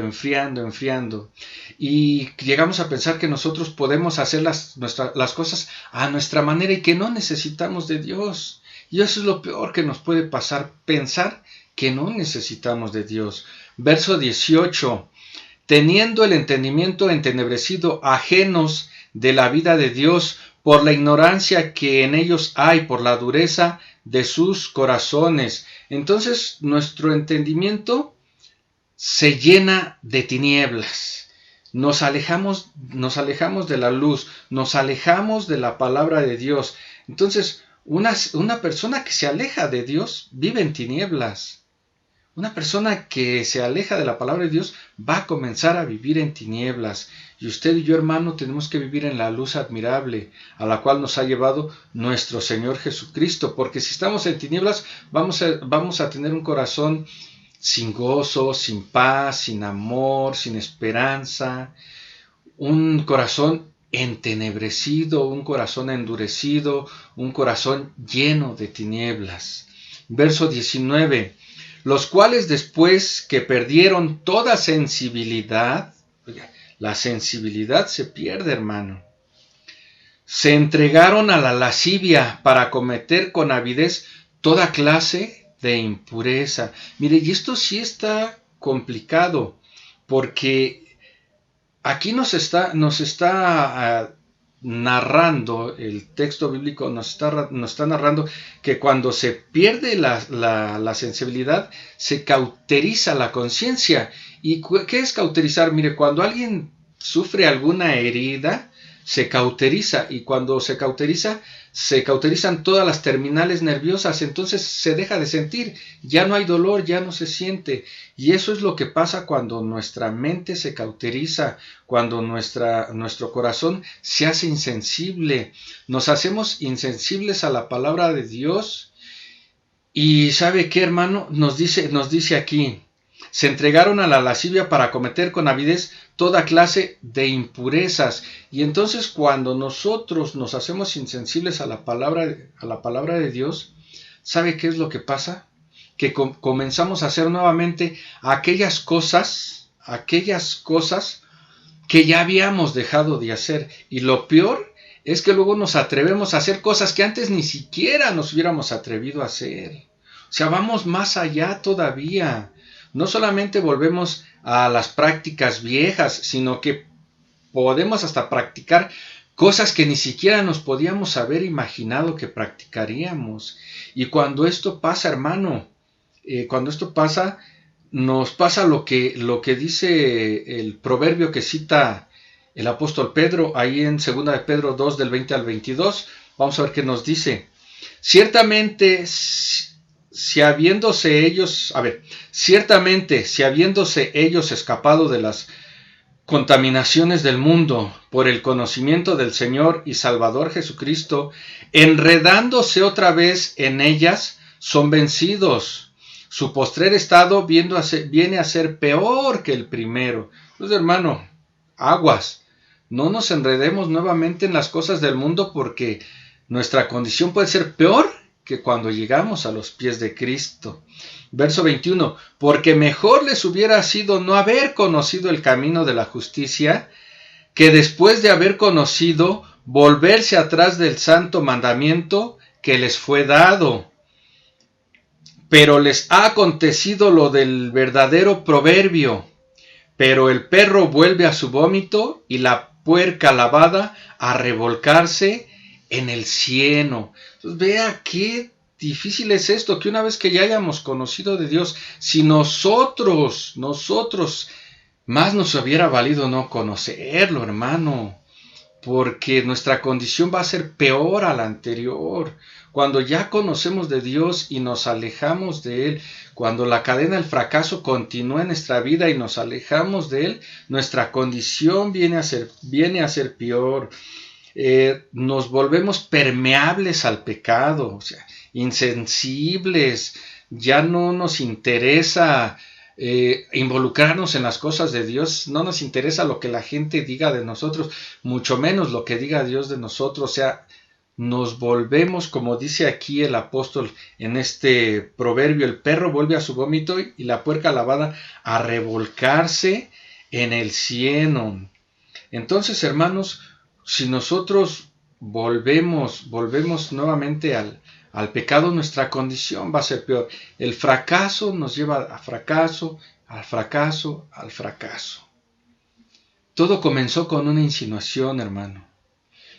y llegamos a pensar que nosotros podemos hacer las cosas a nuestra manera y que no necesitamos de Dios. Y eso es lo peor que nos puede pasar, pensar que no necesitamos de Dios. Verso 18, teniendo el entendimiento entenebrecido, ajenos de la vida de Dios, por la ignorancia que en ellos hay, por la dureza de sus corazones. Entonces nuestro entendimiento se llena de tinieblas. Nos alejamos de la luz, nos alejamos de la palabra de Dios. Entonces, una persona que se aleja de Dios vive en tinieblas. Una persona que se aleja de la palabra de Dios va a comenzar a vivir en tinieblas. Y usted y yo, hermano, tenemos que vivir en la luz admirable a la cual nos ha llevado nuestro Señor Jesucristo. Porque si estamos en tinieblas, vamos a tener un corazón sin gozo, sin paz, sin amor, sin esperanza. Un corazón entenebrecido, un corazón endurecido, un corazón lleno de tinieblas. Verso 19. Los cuales después que perdieron toda sensibilidad, la sensibilidad se pierde, hermano, se entregaron a la lascivia para cometer con avidez toda clase de impureza. Mire, y esto sí está complicado, porque aquí nos está narrando, el texto bíblico nos está narrando que cuando se pierde la sensibilidad, se cauteriza la conciencia. ¿Y qué es cauterizar? Mire, cuando alguien sufre alguna herida, se cauteriza, y cuando se cauterizan todas las terminales nerviosas, entonces se deja de sentir, ya no hay dolor, ya no se siente. Y eso es lo que pasa cuando nuestra mente se cauteriza, cuando nuestro corazón se hace insensible. Nos hacemos insensibles a la palabra de Dios. Y ¿sabe qué, hermano? Nos dice aquí, se entregaron a la lascivia para cometer con avidez toda clase de impurezas. Y entonces cuando nosotros nos hacemos insensibles a la palabra de Dios, ¿sabe qué es lo que pasa? Que comenzamos a hacer nuevamente aquellas cosas que ya habíamos dejado de hacer. Y lo peor es que luego nos atrevemos a hacer cosas que antes ni siquiera nos hubiéramos atrevido a hacer. O sea, vamos más allá todavía. No solamente volvemos a las prácticas viejas, sino que podemos hasta practicar cosas que ni siquiera nos podíamos haber imaginado que practicaríamos. Y cuando esto pasa, hermano, nos pasa lo que dice el proverbio que cita el apóstol Pedro, ahí en 2 de Pedro 2, del 20 al 22. Vamos a ver qué nos dice. Ciertamente, si habiéndose ellos escapado de las contaminaciones del mundo por el conocimiento del Señor y Salvador Jesucristo, enredándose otra vez en ellas, son vencidos. Su postrer estado viene a ser peor que el primero. Pues hermano, aguas, no nos enredemos nuevamente en las cosas del mundo, porque nuestra condición puede ser peor que cuando llegamos a los pies de Cristo. Verso 21, porque mejor les hubiera sido no haber conocido el camino de la justicia, que después de haber conocido, volverse atrás del santo mandamiento que les fue dado. Pero les ha acontecido lo del verdadero proverbio, pero el perro vuelve a su vómito y la puerca lavada a revolcarse en el cieno. Entonces vea qué difícil es esto, que una vez que ya hayamos conocido de Dios, si nosotros, más nos hubiera valido no conocerlo, hermano, porque nuestra condición va a ser peor a la anterior. Cuando ya conocemos de Dios y nos alejamos de Él, cuando la cadena del fracaso continúa en nuestra vida y nos alejamos de Él, nuestra condición viene a ser peor. Nos volvemos permeables al pecado, o sea, insensibles, ya no nos interesa involucrarnos en las cosas de Dios, no nos interesa lo que la gente diga de nosotros, mucho menos lo que diga Dios de nosotros. O sea, nos volvemos, como dice aquí el apóstol en este proverbio, el perro vuelve a su vómito y la puerca lavada a revolcarse en el cieno. Entonces, hermanos, si nosotros volvemos nuevamente al pecado, nuestra condición va a ser peor. El fracaso nos lleva a fracaso, al fracaso, al fracaso. Todo comenzó con una insinuación, hermano.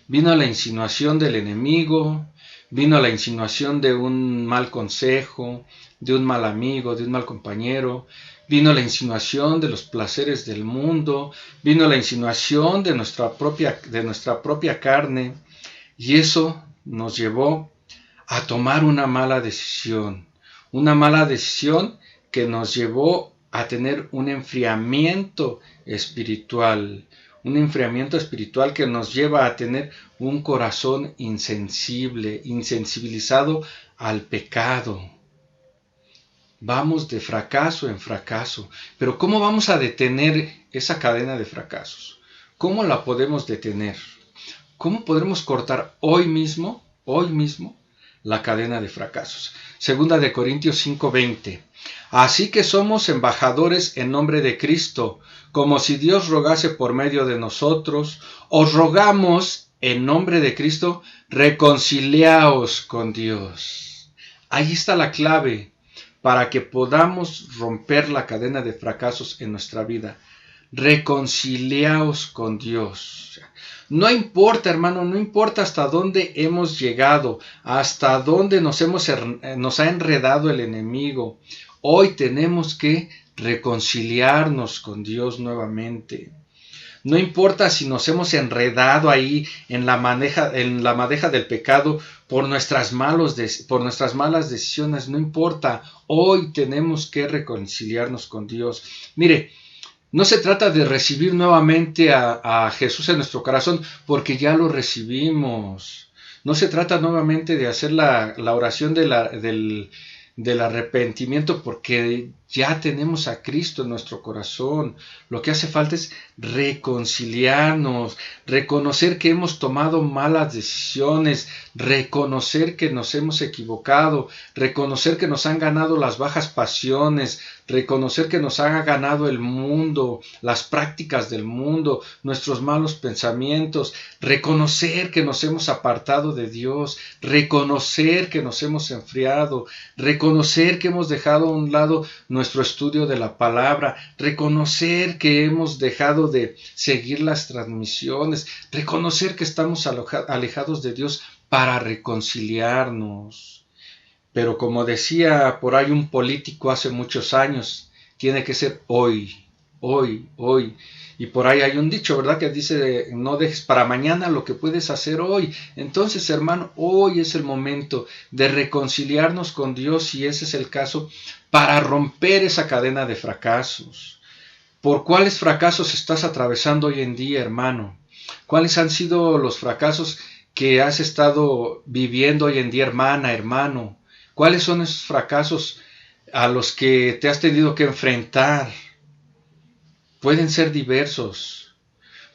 Vino la insinuación del enemigo, vino la insinuación de un mal consejo, de un mal amigo, de un mal compañero, vino la insinuación de los placeres del mundo, vino la insinuación de nuestra propia carne, y eso nos llevó a tomar una mala decisión que nos llevó a tener un enfriamiento espiritual que nos lleva a tener un corazón insensibilizado al pecado. Vamos de fracaso en fracaso, pero ¿cómo vamos a detener esa cadena de fracasos? ¿Cómo la podemos detener? ¿Cómo podremos cortar hoy mismo la cadena de fracasos? Segunda de Corintios 5:20. Así que somos embajadores en nombre de Cristo, como si Dios rogase por medio de nosotros. Os rogamos en nombre de Cristo, reconciliaos con Dios. Ahí está la clave para que podamos romper la cadena de fracasos en nuestra vida. Reconciliaos con Dios. No importa, hermano, no importa hasta dónde hemos llegado, hasta dónde nos ha enredado el enemigo. Hoy tenemos que reconciliarnos con Dios nuevamente. No importa si nos hemos enredado ahí en la madeja del pecado por nuestras malas decisiones, no importa. Hoy tenemos que reconciliarnos con Dios. Mire, no se trata de recibir nuevamente a Jesús en nuestro corazón, porque ya lo recibimos. No se trata nuevamente de hacer la oración del arrepentimiento, porque ya tenemos a Cristo en nuestro corazón. Lo que hace falta es reconciliarnos, reconocer que hemos tomado malas decisiones, reconocer que nos hemos equivocado, reconocer que nos han ganado las bajas pasiones, reconocer que nos ha ganado el mundo, las prácticas del mundo, nuestros malos pensamientos, reconocer que nos hemos apartado de Dios, reconocer que nos hemos enfriado, reconocer que hemos dejado a un lado nuestro estudio de la palabra, reconocer que hemos dejado de seguir las transmisiones, reconocer que estamos alejados de Dios para reconciliarnos. Pero como decía por ahí un político hace muchos años, tiene que ser hoy, hoy, hoy. Y por ahí hay un dicho, ¿verdad?, que dice, no dejes para mañana lo que puedes hacer hoy. Entonces, hermano, hoy es el momento de reconciliarnos con Dios, si ese es el caso, para romper esa cadena de fracasos, ¿Por cuáles fracasos estás atravesando hoy en día, hermano? ¿Cuáles han sido los fracasos que has estado viviendo hoy en día, hermana, hermano? ¿Cuáles son esos fracasos a los que te has tenido que enfrentar? Pueden ser diversos.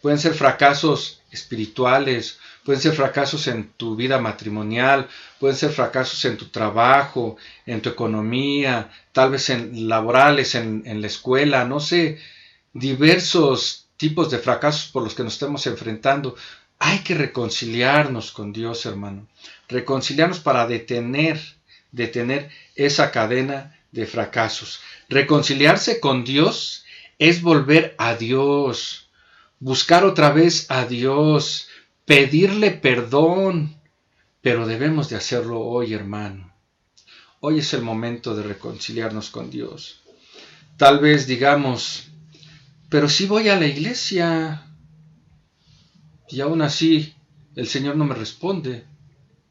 Pueden ser fracasos espirituales, pueden ser fracasos en tu vida matrimonial, pueden ser fracasos en tu trabajo, en tu economía, tal vez en laborales, en la escuela, no sé, diversos tipos de fracasos por los que nos estemos enfrentando. Hay que reconciliarnos con Dios, hermano. Reconciliarnos para detener esa cadena de fracasos. Reconciliarse con Dios es volver a Dios, buscar otra vez a Dios, pedirle perdón, pero debemos de hacerlo hoy, hermano. Hoy es el momento de reconciliarnos con Dios. Tal vez digamos, pero sí voy a la iglesia y aún así el Señor no me responde.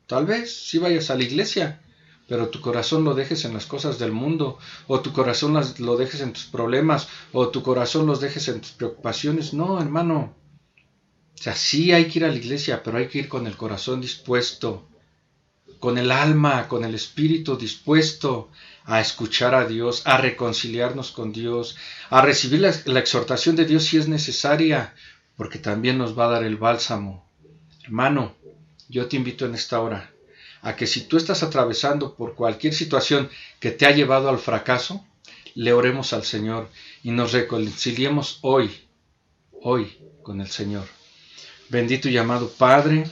Tal vez sí vayas a la iglesia, pero tu corazón lo dejes en las cosas del mundo, o tu corazón lo dejes en tus problemas, o tu corazón los dejes en tus preocupaciones. No, hermano. O sea, sí hay que ir a la iglesia, pero hay que ir con el corazón dispuesto, con el alma, con el espíritu dispuesto a escuchar a Dios, a reconciliarnos con Dios, a recibir la exhortación de Dios si es necesaria, porque también nos va a dar el bálsamo. Hermano, yo te invito en esta hora a que si tú estás atravesando por cualquier situación que te ha llevado al fracaso, le oremos al Señor y nos reconciliemos hoy con el Señor. Bendito y amado Padre,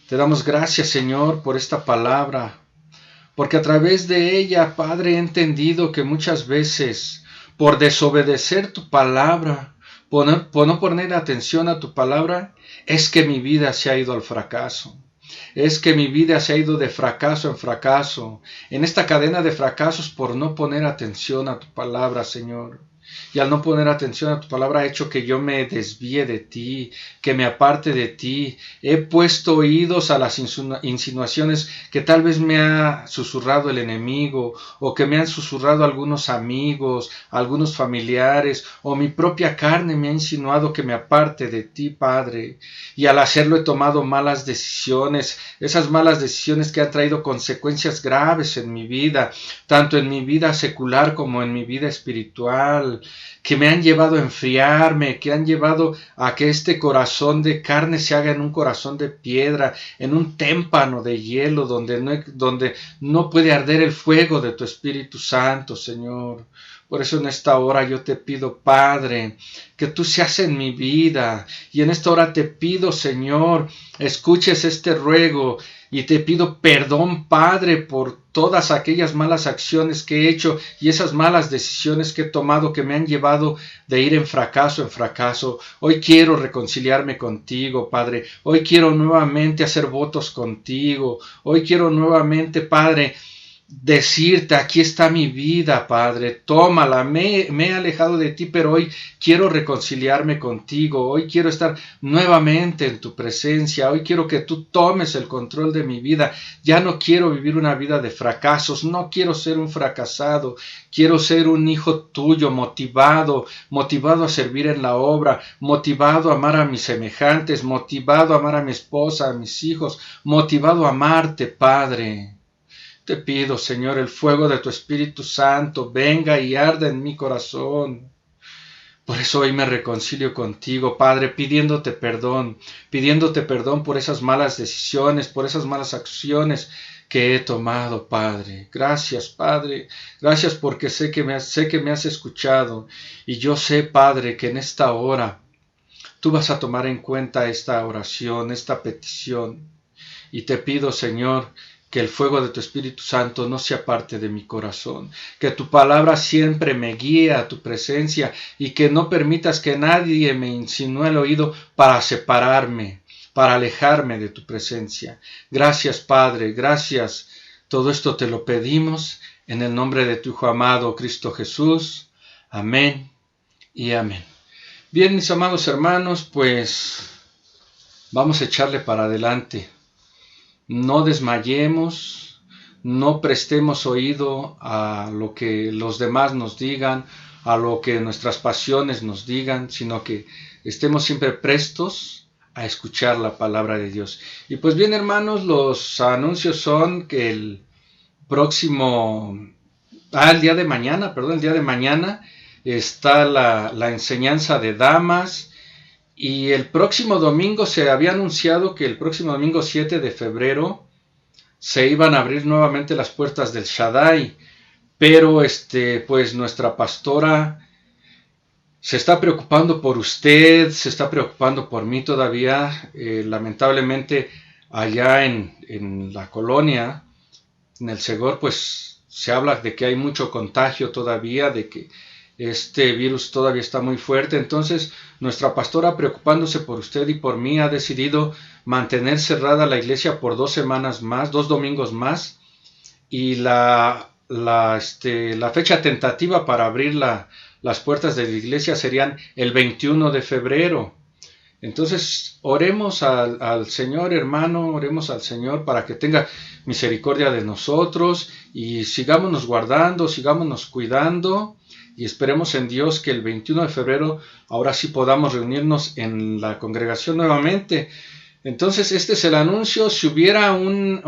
te damos gracias, Señor, por esta palabra, porque a través de ella, Padre, he entendido que muchas veces, por desobedecer tu palabra, por no poner atención a tu palabra, es que mi vida se ha ido al fracaso. Es que mi vida se ha ido de fracaso en fracaso, en esta cadena de fracasos por no poner atención a tu palabra, Señor. Y al no poner atención a tu palabra ha hecho que yo me desvíe de ti, que me aparte de ti. He puesto oídos a las insinuaciones que tal vez me ha susurrado el enemigo, o que me han susurrado algunos amigos, algunos familiares, o mi propia carne me ha insinuado que me aparte de ti, Padre. Y al hacerlo he tomado malas decisiones, esas malas decisiones que han traído consecuencias graves en mi vida, tanto en mi vida secular como en mi vida espiritual, que me han llevado a enfriarme, que han llevado a que este corazón de carne se haga en un corazón de piedra, en un témpano de hielo, donde no puede arder el fuego de tu Espíritu Santo, Señor. Por eso en esta hora yo te pido, Padre, que tú seas en mi vida, y en esta hora te pido, Señor, escuches este ruego, y te pido perdón, Padre, por todas aquellas malas acciones que he hecho y esas malas decisiones que he tomado que me han llevado de ir en fracaso en fracaso. Hoy quiero reconciliarme contigo, Padre. Hoy quiero nuevamente hacer votos contigo. Hoy quiero nuevamente, Padre, decirte, aquí está mi vida, Padre, tómala, me he alejado de ti, pero hoy quiero reconciliarme contigo, hoy quiero estar nuevamente en tu presencia, hoy quiero que tú tomes el control de mi vida, ya no quiero vivir una vida de fracasos, no quiero ser un fracasado, quiero ser un hijo tuyo, motivado a servir en la obra, motivado a amar a mis semejantes, motivado a amar a mi esposa, a mis hijos, motivado a amarte, Padre. Te pido, Señor, el fuego de tu Espíritu Santo venga y arda en mi corazón. Por eso hoy me reconcilio contigo, Padre, pidiéndote perdón por esas malas decisiones, por esas malas acciones que he tomado, Padre. Gracias, Padre. Gracias porque sé que me has escuchado. Y yo sé, Padre, que en esta hora tú vas a tomar en cuenta esta oración, esta petición. Y te pido, Señor, que el fuego de tu Espíritu Santo no se aparte de mi corazón, que tu palabra siempre me guíe a tu presencia y que no permitas que nadie me insinúe el oído para separarme, para alejarme de tu presencia. Gracias, Padre, gracias. Todo esto te lo pedimos en el nombre de tu Hijo amado, Cristo Jesús. Amén y amén. Bien, mis amados hermanos, pues vamos a echarle para adelante. No desmayemos, no prestemos oído a lo que los demás nos digan, a lo que nuestras pasiones nos digan, sino que estemos siempre prestos a escuchar la palabra de Dios. Y pues bien, hermanos, los anuncios son que el día de mañana está la enseñanza de damas, y el próximo domingo se había anunciado que el próximo domingo 7 de febrero se iban a abrir nuevamente las puertas del Shaddai, pero pues nuestra pastora se está preocupando por usted, se está preocupando por mí todavía. Lamentablemente allá en la colonia, en el Segor, pues se habla de que hay mucho contagio todavía, de que este virus todavía está muy fuerte. Entonces nuestra pastora, preocupándose por usted y por mí, ha decidido mantener cerrada la iglesia por 2 semanas más, 2 domingos más, y la fecha tentativa para abrir las puertas de la iglesia serían el 21 de febrero. Entonces oremos al Señor, hermano, oremos al Señor para que tenga misericordia de nosotros, y sigámonos guardando, sigámonos cuidando, y esperemos en Dios que el 21 de febrero ahora sí podamos reunirnos en la congregación nuevamente. Entonces este es el anuncio. Si hubiera un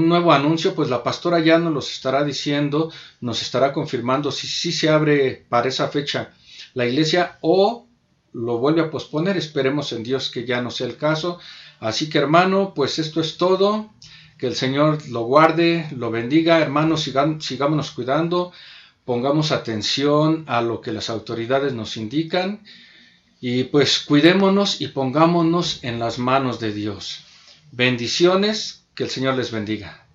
nuevo anuncio, pues la pastora ya nos los estará diciendo, nos estará confirmando si sí se abre para esa fecha la iglesia o lo vuelve a posponer. Esperemos en Dios que ya no sea el caso. Así que, hermano, pues esto es todo. Que el Señor lo guarde, lo bendiga. Hermanos, sigámonos cuidando, pongamos atención a lo que las autoridades nos indican, y pues cuidémonos y pongámonos en las manos de Dios. Bendiciones, que el Señor les bendiga.